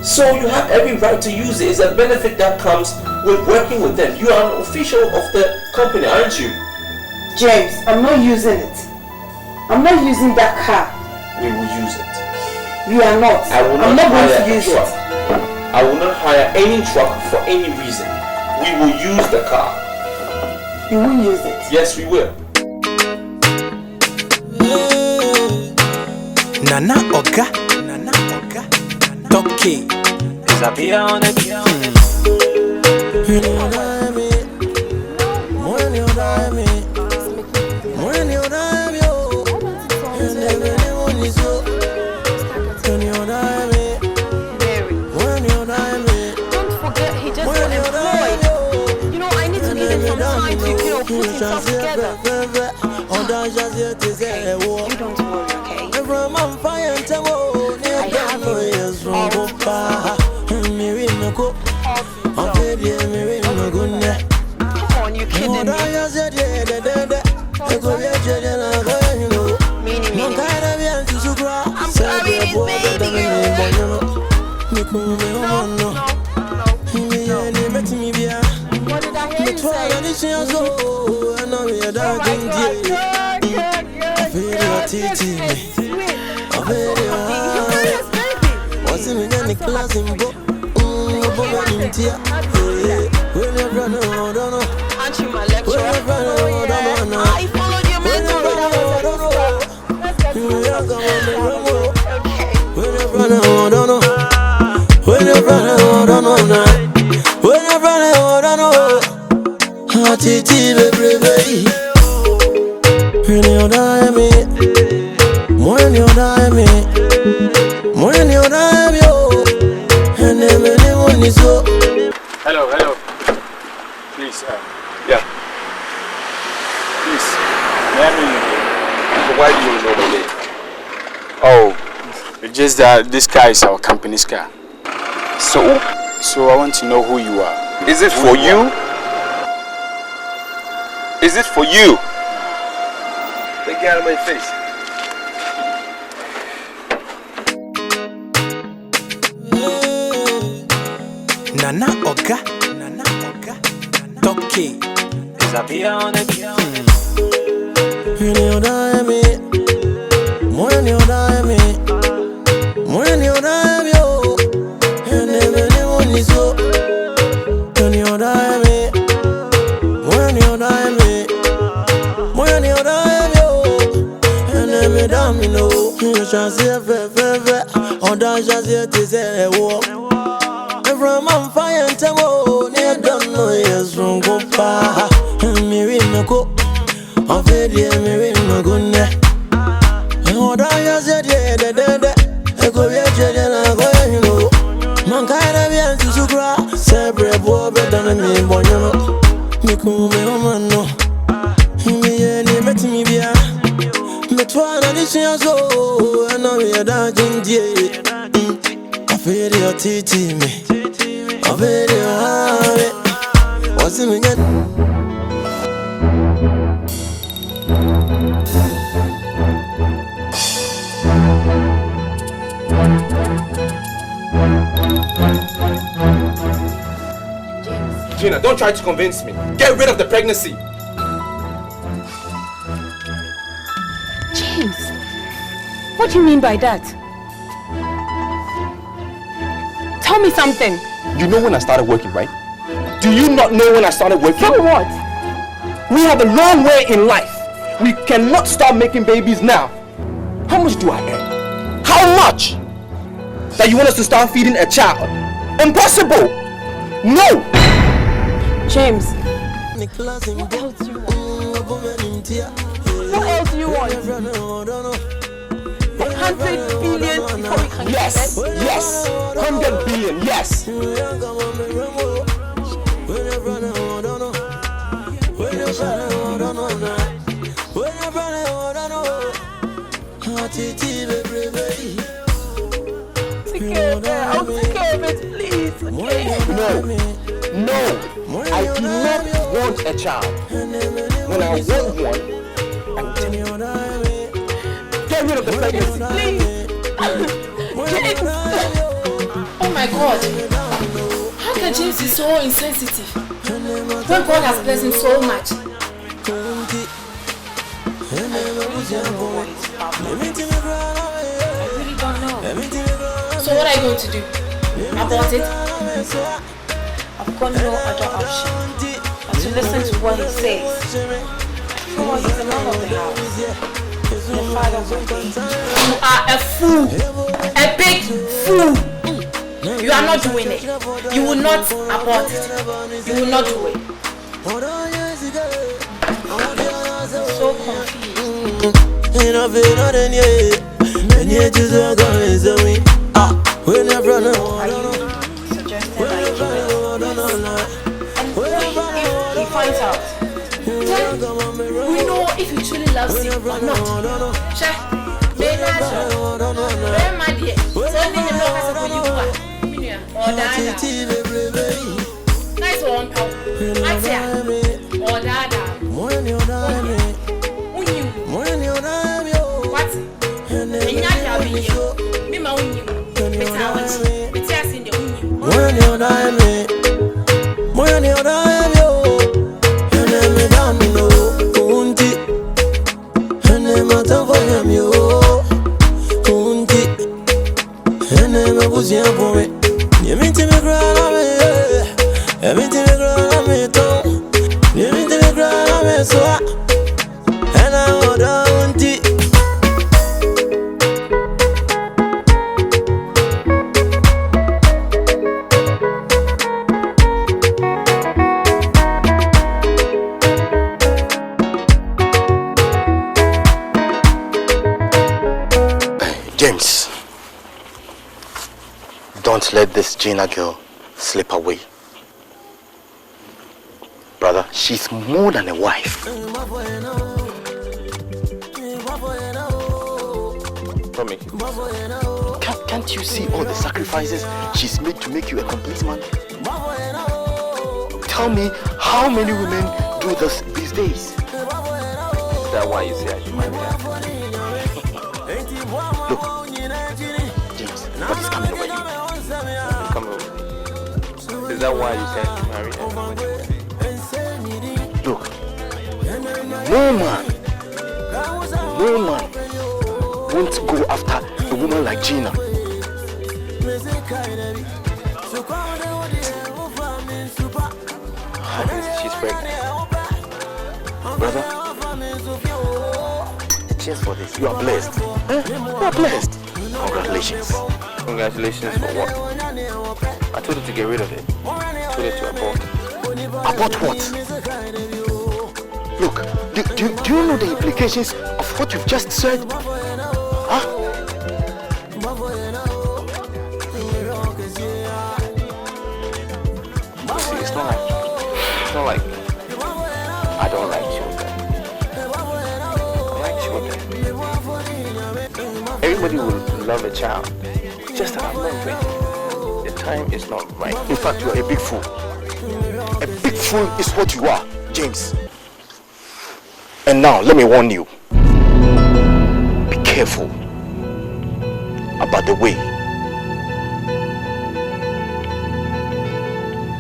Speaker 1: So you have every right to use it. It's a benefit that comes with working with them. You are an official of the company, aren't you?
Speaker 2: James, I'm not using it. I'm not using that car.
Speaker 1: We will use it.
Speaker 2: We are not. I'm not going to use it.
Speaker 1: I will not hire any truck for any reason. We will use the car.
Speaker 2: You will use it?
Speaker 1: Yes, we will.
Speaker 3: Nana Oga, Toki. Disappear on it.
Speaker 8: Don't forget, he just got employed. You know, I need to give him some time to, put himself together. You don't worry, okay? I have him. Come on, you kidding me? I'm carrying his baby girl. No. What did I hear you say?
Speaker 3: When you're running, I don't know.
Speaker 4: Aren't you my lecturer?
Speaker 3: When you're running, I don't know.
Speaker 4: I followed you,
Speaker 3: When you're running,
Speaker 4: Let's get to the
Speaker 3: when you're running, I don't know. When you're running, I don't know. When you're running, I don't know. Hatiti baby. When you're dying me, when you're dying me, when you're dying yo, and everyone is so.
Speaker 9: Hello. Please, yeah. Please, let me.
Speaker 1: Why do you know my name?
Speaker 9: Oh, it's just that this car is our company's car. So I want to know who you are.
Speaker 1: Is it for you? Is it for you? Get out of my face.
Speaker 3: Nana Oga, Toki. Is a beer on it? When you die me, when you die me, when you die yo, and everyone is so. When you die me, when you die me, when you die yo, and every damn you know, you shall see a fever, or that shall see it is a war. From on fire and tamo, near don't know yes from Gopa. Mary Mako, of it, Mary Maguna. And what I said, I go yet, and I go, you know. Mankind of to Sukra, separate war better than me, Bono. Miku, me, no. Me, and met me, Bia. Metwana, this year so, and now we are dodging, dear. I feel your titi me. What's in again?
Speaker 1: Gina, don't try to convince me. Get rid of the pregnancy.
Speaker 8: James, what do you mean by that? Tell me something.
Speaker 1: You know when I started working, right? Do you not know when I started working?
Speaker 8: So what?
Speaker 1: We have a long way in life. We cannot start making babies now. How much do I earn? How much? That you want us to start feeding a child? Impossible! No!
Speaker 8: James, what else do you want? What else do you want? 100 billion before we can
Speaker 1: yes,
Speaker 8: get it?
Speaker 1: Yes! 100 billion, yes!
Speaker 8: I'll take care of it, please.
Speaker 1: No, I do not want a child. When I want one, I will tell you. Get rid of the pregnancy,
Speaker 8: please. James! Oh my God! How can James be so insensitive when God has blessed him so much? I really don't know. So what are you going to do? Abort it? I've got no other option but to listen to what he says. Oh, he's the man of the house. The father of the baby. You are a fool. A big fool. You are not doing it. You will not abort it. You will not do it. I'm so confused. Suggesting that you and if he finds out, then we know if he truly loves you or not. Nice one, pal. Or dada. What?
Speaker 3: You mean to me, girl,
Speaker 11: James, don't let this Gina girl slip away. Brother, she's more than a wife. Can't you see all the sacrifices she's made to make you a complete man? Tell me, how many women do this these days?
Speaker 1: Is that why you say I should marry her?
Speaker 11: Look, James, what is coming over you?
Speaker 1: Come over. Is that why you say I should marry her?
Speaker 11: Look, no man won't go after a woman like Gina.
Speaker 1: She's pregnant.
Speaker 11: Brother, cheers for this. You are blessed. You are blessed. Congratulations.
Speaker 1: Congratulations for what? I told her to get rid of it. I told her to abort.
Speaker 11: Abort what? Look, do you know the implications of what you've just said? Huh?
Speaker 1: See, it's not like I don't like children. I like children. Everybody will love a child. It's just that I'm not ready. The time is not right.
Speaker 11: In fact, you are a big fool. A big fool is what you are, James. And now, let me warn you. Be careful about the way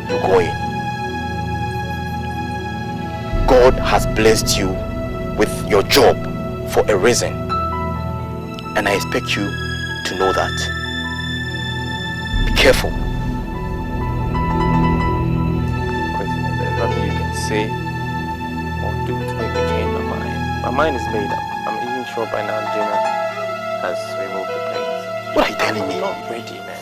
Speaker 11: you're going. God has blessed you with your job for a reason. And I expect you to know that. Be careful.
Speaker 1: There's nothing you can say or do to make me change my mind. My mind is made up. I'm even sure by now Gina has removed the paint.
Speaker 11: What are you telling me?
Speaker 1: I'm not ready, man.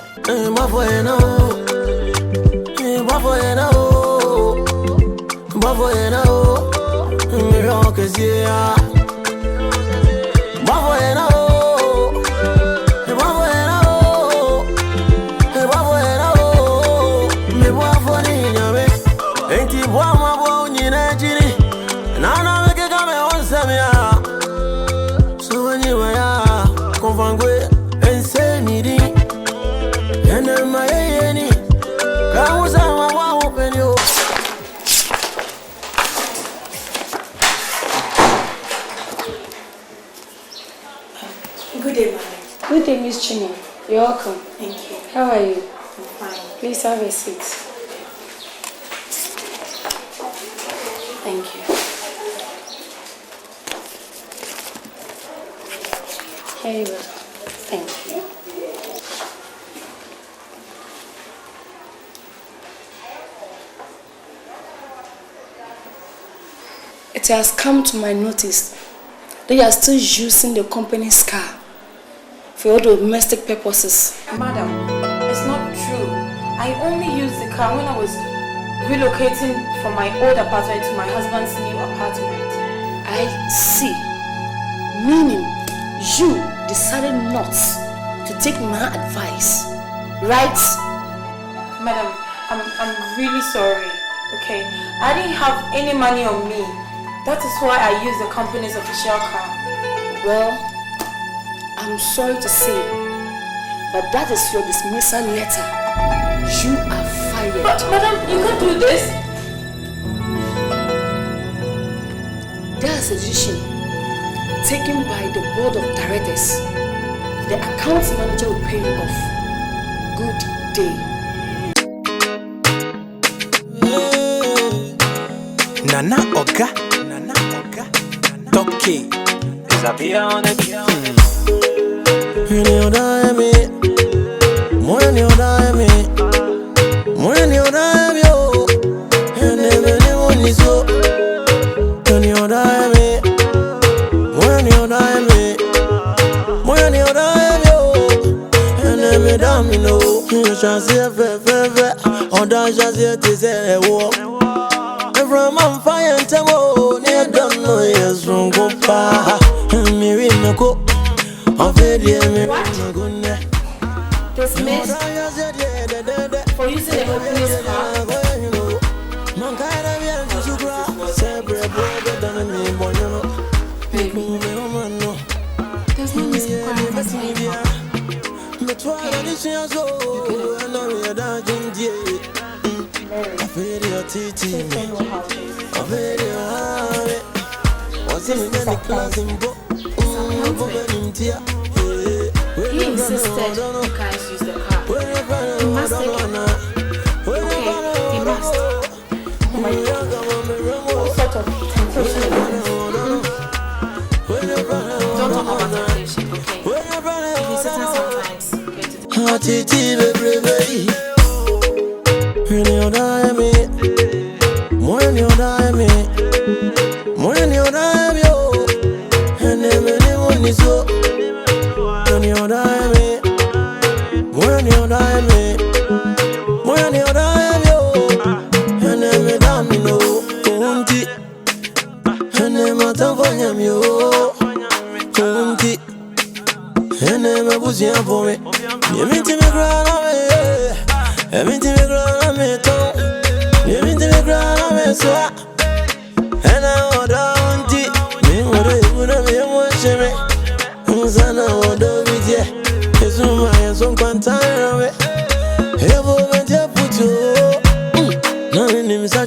Speaker 2: Good day, madam.
Speaker 10: Good day, Miss Chini. You're welcome.
Speaker 2: Thank you.
Speaker 10: How are you?
Speaker 2: I'm fine.
Speaker 10: Please have a seat.
Speaker 2: Thank you.
Speaker 10: Here you are.
Speaker 2: Thank you.
Speaker 10: It has come to my notice that you are still using the company's car for all domestic purposes.
Speaker 2: Madam, it's not true. I only used the car when I was relocating from my old apartment to my husband's new apartment.
Speaker 10: I see. Meaning, you decided not to take my advice, right?
Speaker 2: Madam, I'm really sorry, okay? I didn't have any money on me. That is why I used the company's official car.
Speaker 10: Well, I'm sorry to say, but that is your dismissal letter. You are fired.
Speaker 2: But madam, you can't do this.
Speaker 10: That's a decision taken by the board of directors. The account manager will pay you off. Good day.
Speaker 12: Nana Oga Toki
Speaker 1: Is a beer on it?
Speaker 3: From I'm fire and tamo, near don't know yes from Gopa. Me we no go.
Speaker 2: Dismissed for using the company's car. There's no need to cry for me. He insisted you guys use the car. You must take it. Okay, he must. Oh my God. What sort of temptation is this? Don't talk about temptation, okay? If you sit down sometimes, get to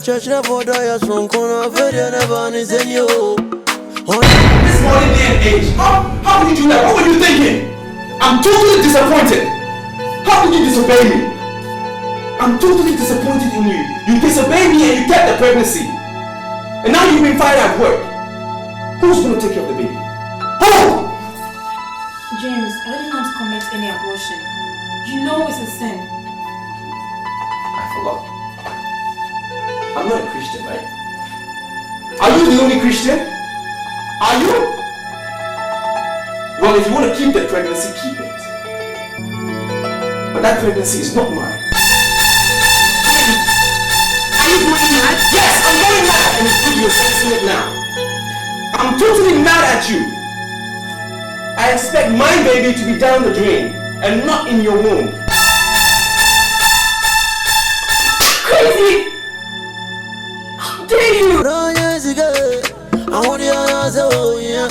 Speaker 3: Church never dies from corner of the never is in you.
Speaker 1: This modern day and age, how would you do that? What were you thinking? I'm totally disappointed. How did you disobey me? I'm totally disappointed in you. You disobeyed me and you kept the pregnancy. And now you've been fired at work. Who's going to take care of the baby? Who?
Speaker 2: James, I didn't want to commit any abortion. You know it's a sin.
Speaker 1: I forgot. I'm not a Christian, right? Are you the only Christian? Are you? Well, if you want to keep the pregnancy, keep it. But that pregnancy is not mine.
Speaker 2: Are you going mad?
Speaker 1: Yes, I'm going mad! And it's good you're sensing it now. I'm totally mad at you. I expect my baby to be down the drain and not in your womb. Crazy! How dare you!
Speaker 3: I want you to say, oh yeah,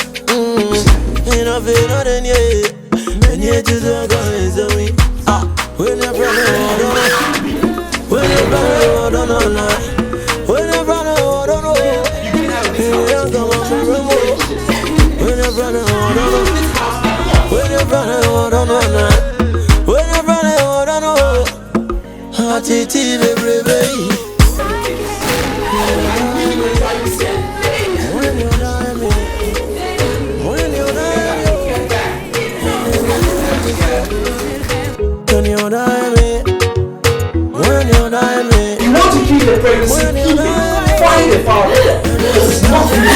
Speaker 3: enough is not in here. And yet you don't go in the way. When you're when you're don't know, when you're don't know, you don't come up from remote. When you're don't know, when you're don't know, when you're don't know, baby.
Speaker 1: You want to keep the pregnancy, keep it. Find a father. This is not for you.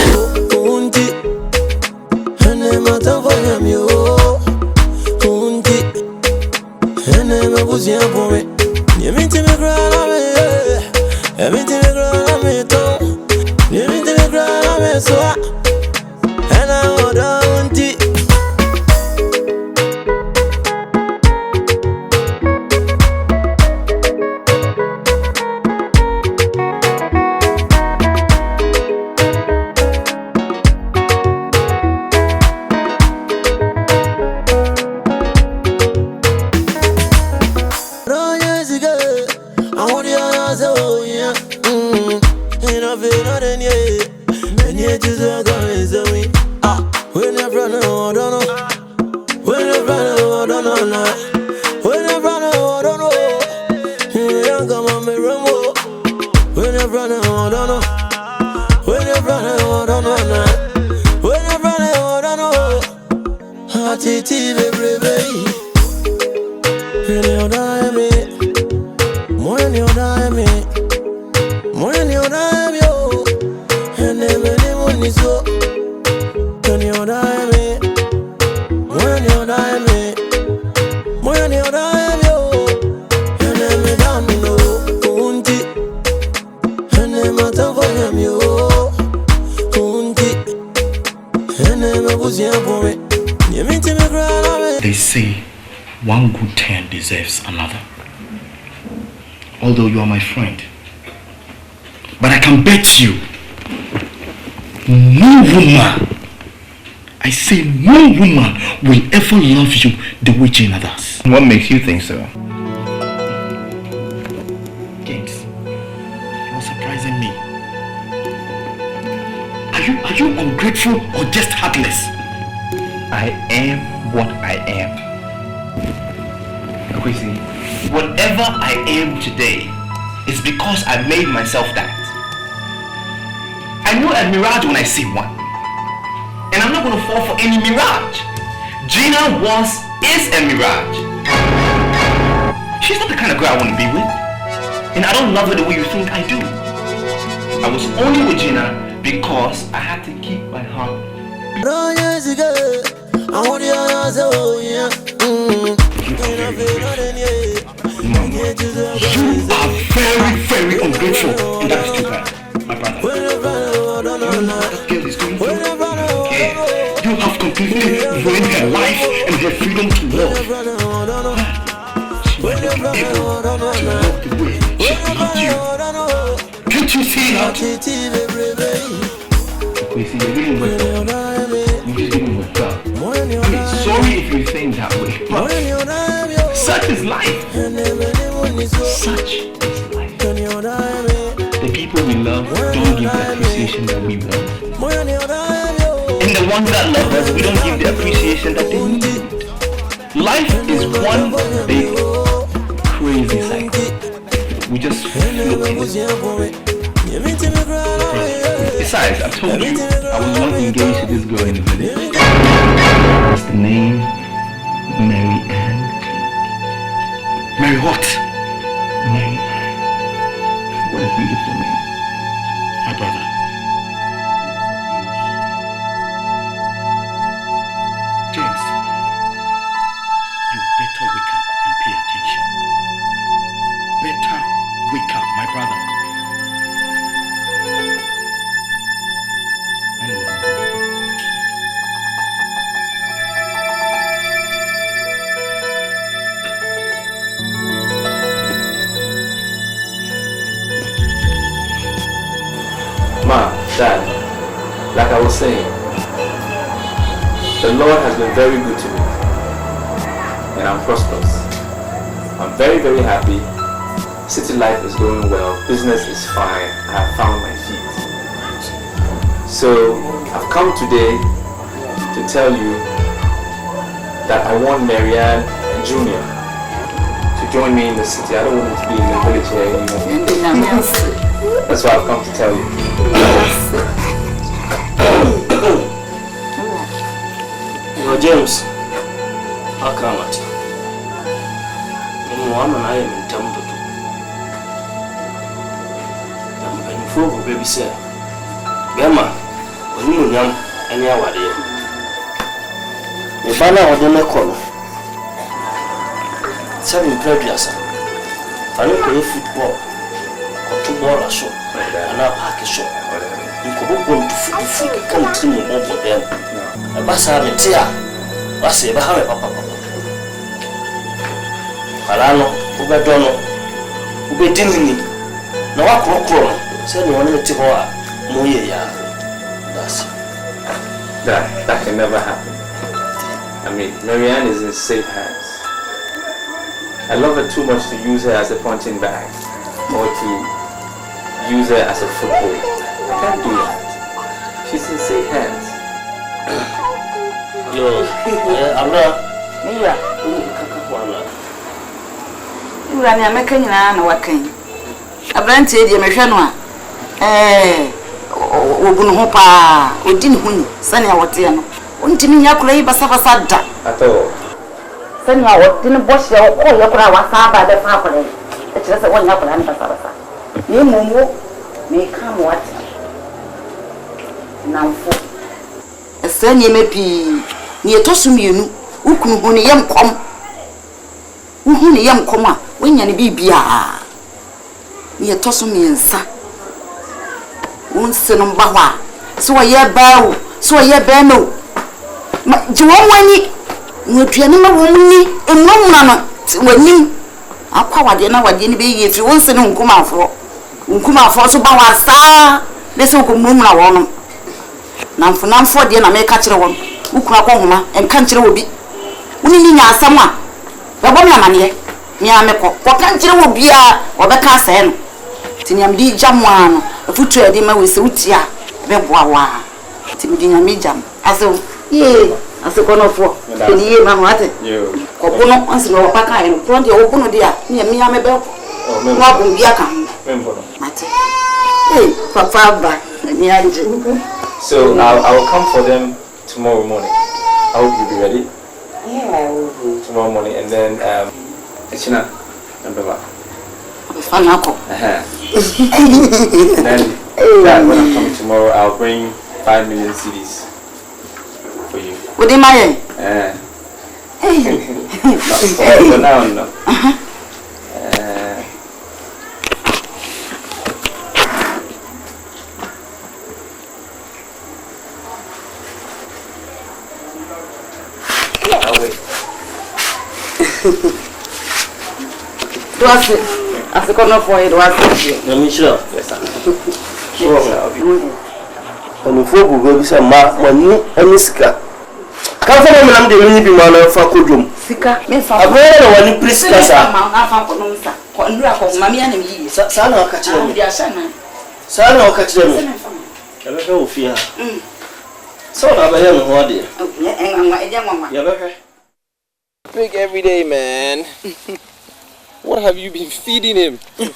Speaker 11: They say one good turn deserves another. Although you are my friend. But I can bet you, no woman, I say no woman will ever love you the way Gina does.
Speaker 1: What makes you think so?
Speaker 11: James, you're surprising me. Are you ungrateful or just heartless?
Speaker 1: I am what I am. Kwesi, whatever I am today is because I made myself that. I know a mirage when I see one. And I'm not going to fall for any mirage. Gina is a mirage. She's not the kind of girl I want to be with. And I don't love her the way you think I do. I was only with Gina because I had to keep my heart.
Speaker 11: You are very, very ungrateful. And that is too bad, my brother. You know what that girl is going through? Okay. You have completely ruined her life and her freedom to love. She will not be able to love the way she loved you. Can't you see that?
Speaker 1: You see, you didn't work out. You just didn't work out. I'm sorry if you think that way, but such is life. Such is life. The people we love don't give the appreciation that we want. And the ones that love us, we don't give the appreciation that they need. Life is one big crazy cycle. We just float in it. Besides, I told you, I was once engaged to this girl in the village. What's the name? Mary Ann.
Speaker 11: Mary what?
Speaker 1: Mary Ann. What a beautiful name.
Speaker 11: My brother. James, you better wake up and pay attention. Better wake up, my brother.
Speaker 1: Dad, like I was saying, the Lord has been very good to me, and I'm prosperous. I'm very, very happy. City life is going well. Business is fine. I have found my feet. So I've come today to tell you that I want Marianne and Junior to join me in the city. I don't want them to be in the village here anymore. That's why I've come to tell you.
Speaker 13: James, how come it? I'm an I am in Tampa. I'm full of baby say, Gamma, when you young and you are there. If I know what they make call 7 previous, I don't play football or 2 ball or so, and I pack a shop. You could go to food, come to me over them. A bassa tear. I say, Papa. Alano, Ubedono, Ubedini. No, I crow. Send you on the Tiboa, Moya.
Speaker 1: That can never happen. I mean, Marianne is in safe hands. I love her too much to use her as a punching bag or to use her as a football. I can't do that. She's in safe hands.
Speaker 13: Yo, I'm not.
Speaker 14: You are making an working. A branch, dear Machanoa. Ogunhopa, Odin, Sunny, what you know. Until you play Basavasada.
Speaker 1: At all.
Speaker 14: Sunny, what didn't wash your call your was by the family. It's just 1 year and Basavasa. You may come what? Now for a son ye may be near Tosumunu, who can only young come. Who young comma, when you be bia near Tosumi and sa. Won't send on Bawa, so a year bow, so a year bano. Do one money. No piano woman, and no man. When you are quite now, what didn't be if you want to come out for. Nkuma for so ba wasa be so ko mumra wono na mfuna mfo de na me ka kire won ukura ko homa en ka kire obi woni ni nya asam a be bom na mane me ameko ko ka kire obi a obeka asai no tinyam di jamwa no afutu e de ma we se utia be boawa timdi nya me jam aso ye aso ko no fo ni ye ma mate ko bono ansi no paka e no pro de o bono dia me amebe ko no abun bia ka Mate. Hey, Papa,
Speaker 1: so I will come for them tomorrow morning. I hope you'll be ready.
Speaker 14: Yeah, I will be.
Speaker 1: Tomorrow morning, and then Echina and Baba. And then Dad, when I'm coming tomorrow, I'll bring 5 million CDs for you.
Speaker 14: What am I?
Speaker 1: For now, no.
Speaker 14: As a corner for it was
Speaker 13: Let me sure.
Speaker 1: Yes, sir.
Speaker 13: Sure. And if you go to some money and Miska. Come for them and the mini man for Kudum.
Speaker 14: Sika, Miss
Speaker 13: I wear one priest.
Speaker 14: Mammy and me,
Speaker 13: Sana catch them. Sana catch them. I don't know fear. So I am one day. Oh,
Speaker 1: Big every day, man. What have you been feeding him? You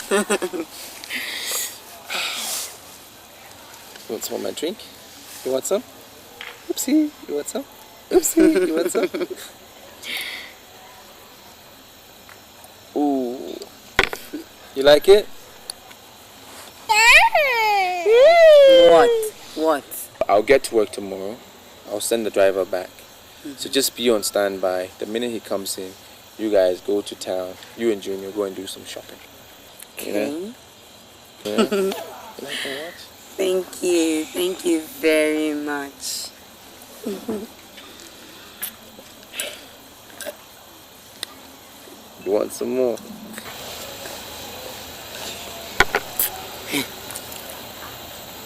Speaker 1: want some of my drink? You want some? Oopsie, you want some? Oopsie, you want some? Ooh. You like it?
Speaker 14: What?
Speaker 1: I'll get to work tomorrow. I'll send the driver back. So just be on standby. The minute he comes in, you guys go to town. You and Junior go and do some shopping.
Speaker 14: Okay.
Speaker 1: Yeah? You like my watch?
Speaker 14: Thank you very much.
Speaker 1: You want some more?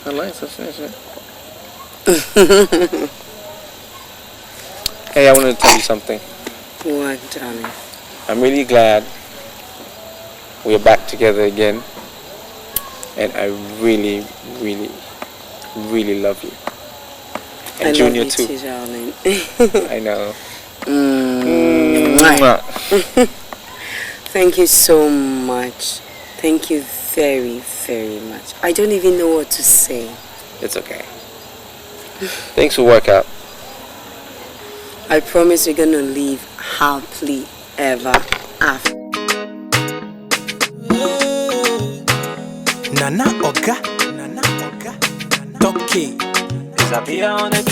Speaker 1: I like to finish it. Hey, I wanted to tell you something.
Speaker 14: What, darling?
Speaker 1: I'm really glad we're back together again. And I really, really, really love you. And
Speaker 14: I
Speaker 1: Junior
Speaker 14: love you
Speaker 1: too.
Speaker 14: Darling.
Speaker 1: I know.
Speaker 14: Thank you so much. Thank you very, very much. I don't even know what to say.
Speaker 1: It's okay. Thanks for workout.
Speaker 14: I promise we're gonna live happily ever after.
Speaker 12: Nana Oga, Toki.
Speaker 3: Disappear on it.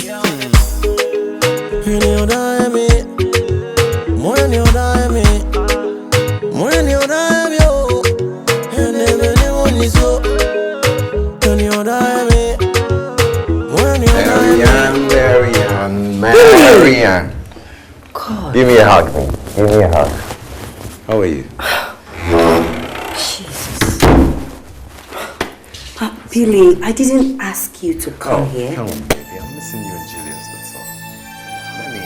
Speaker 5: Marian. Give me a hug, man. Give me a hug. How are you?
Speaker 10: Jesus. Billy, I didn't ask you to come here.
Speaker 5: Come on, baby. I'm missing you and Julius, that's all. Let me.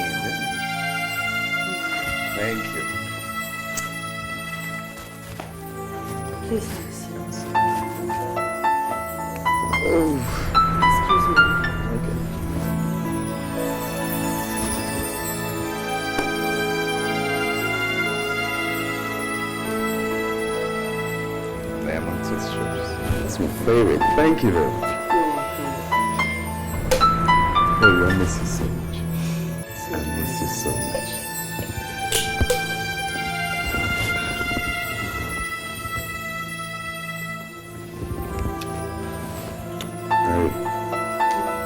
Speaker 5: Thank you.
Speaker 10: Please have a seat.
Speaker 5: Excuse me. Okay. Lemon toothbrush. It's my favorite. Thank you very much. Baby, I miss you so much. I miss you so much. Barry,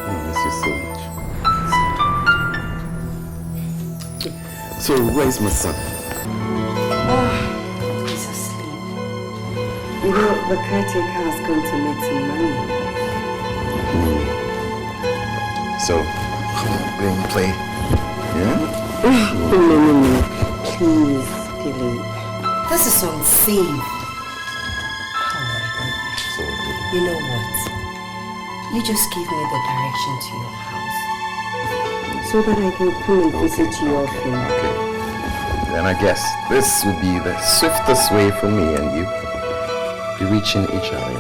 Speaker 5: I miss you so much. So, where's my son?
Speaker 10: He's asleep. You know, the caretaker has come to make some money.
Speaker 5: So, come on, go and play.
Speaker 10: No. Please, Billy. This is unsafe. You know what? You just give me the direction to your house so that I can come and visit you often.
Speaker 15: Okay. Then I guess this would be the swiftest way for me and you to be reaching each other.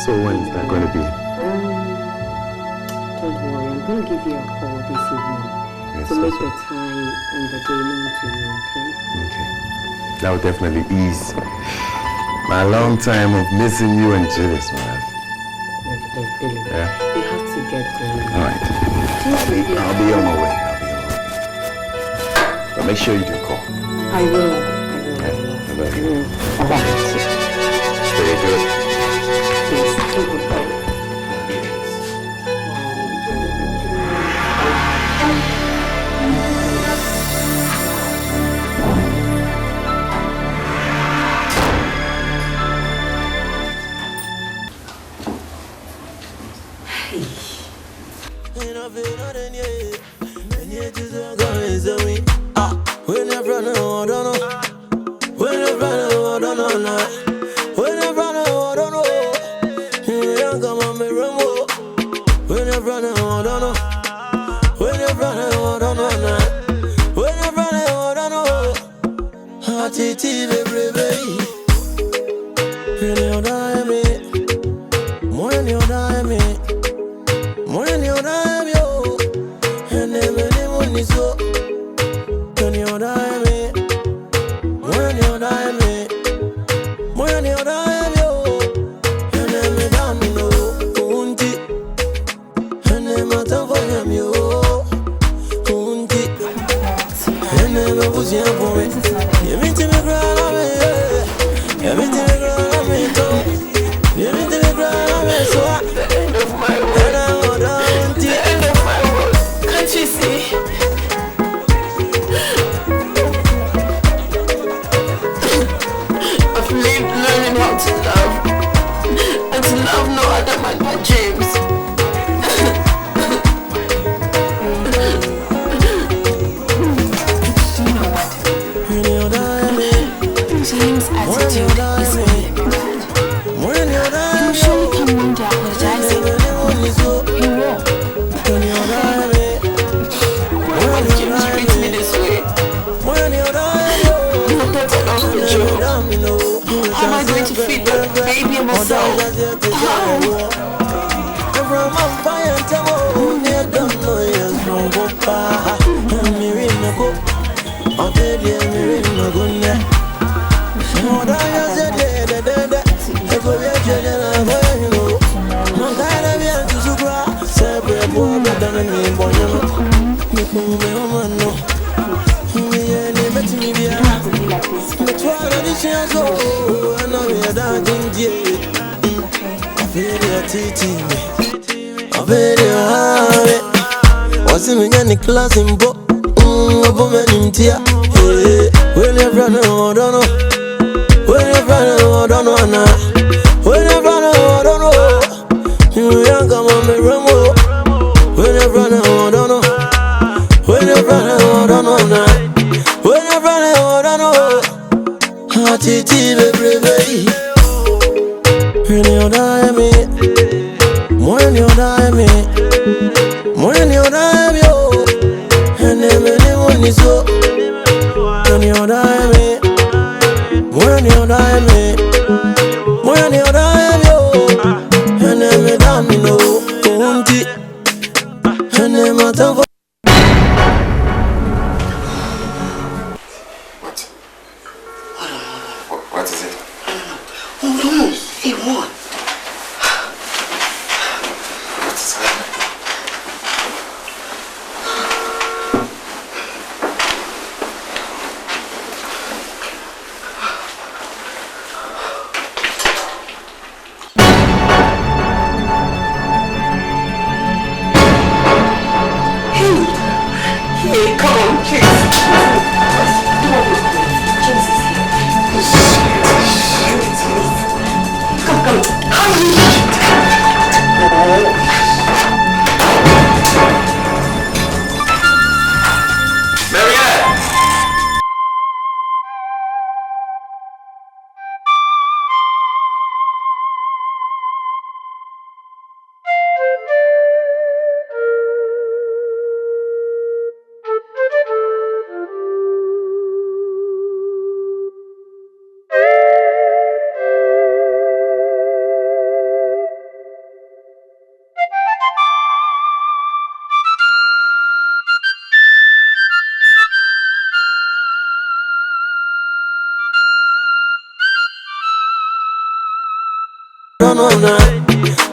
Speaker 15: So when is that going to be?
Speaker 10: Don't worry, I'm going to give you a call this evening to make the time and the day known to you, okay?
Speaker 15: Okay. That would definitely ease my long time of missing you and Jillis, man.
Speaker 10: Look, Billy,
Speaker 15: Yeah?
Speaker 10: we have to get going.
Speaker 15: All right. I'll be on my way. But make sure you do call.
Speaker 10: I will.
Speaker 15: I love you.
Speaker 10: All right.
Speaker 15: Stay good.
Speaker 10: Please, keep it going.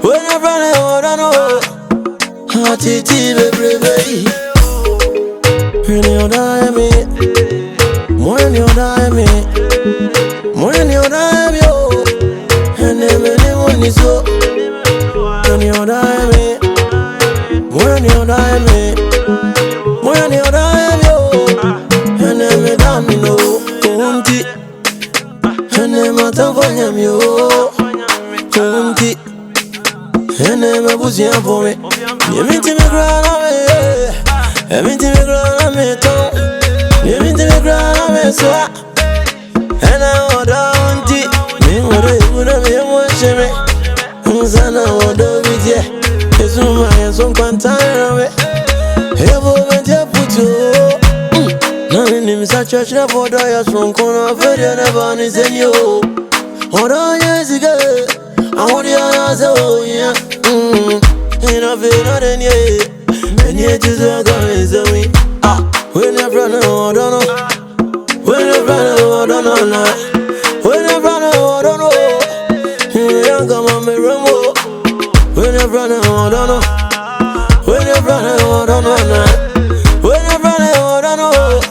Speaker 3: When you're running, I don't know. Titi, baby. When you're dying, me. When you're dying, me. When you're dying, yo. And then anyone is so. When you're dying, me. When you're dying, me. When you're dying, yo. And then me damn no. Kunti. And then my tongue for him, yo. Kunti. And then my pussy up for me. You mean to me ground on me, you mean to me ground on me, too. You mean to me ground on me, so. And I want it. Me, what do you want to be watching me? Sana, what do we do? It's my son, Quantana. Hey, woman, you put you. No, in him, such a chef for the strong corner of the never is in you. Hold on, years ago. I want you to say, oh, yeah. And I feel not in you. And yet you don't go into me. When you're running, I don't know. When you're running, I don't know.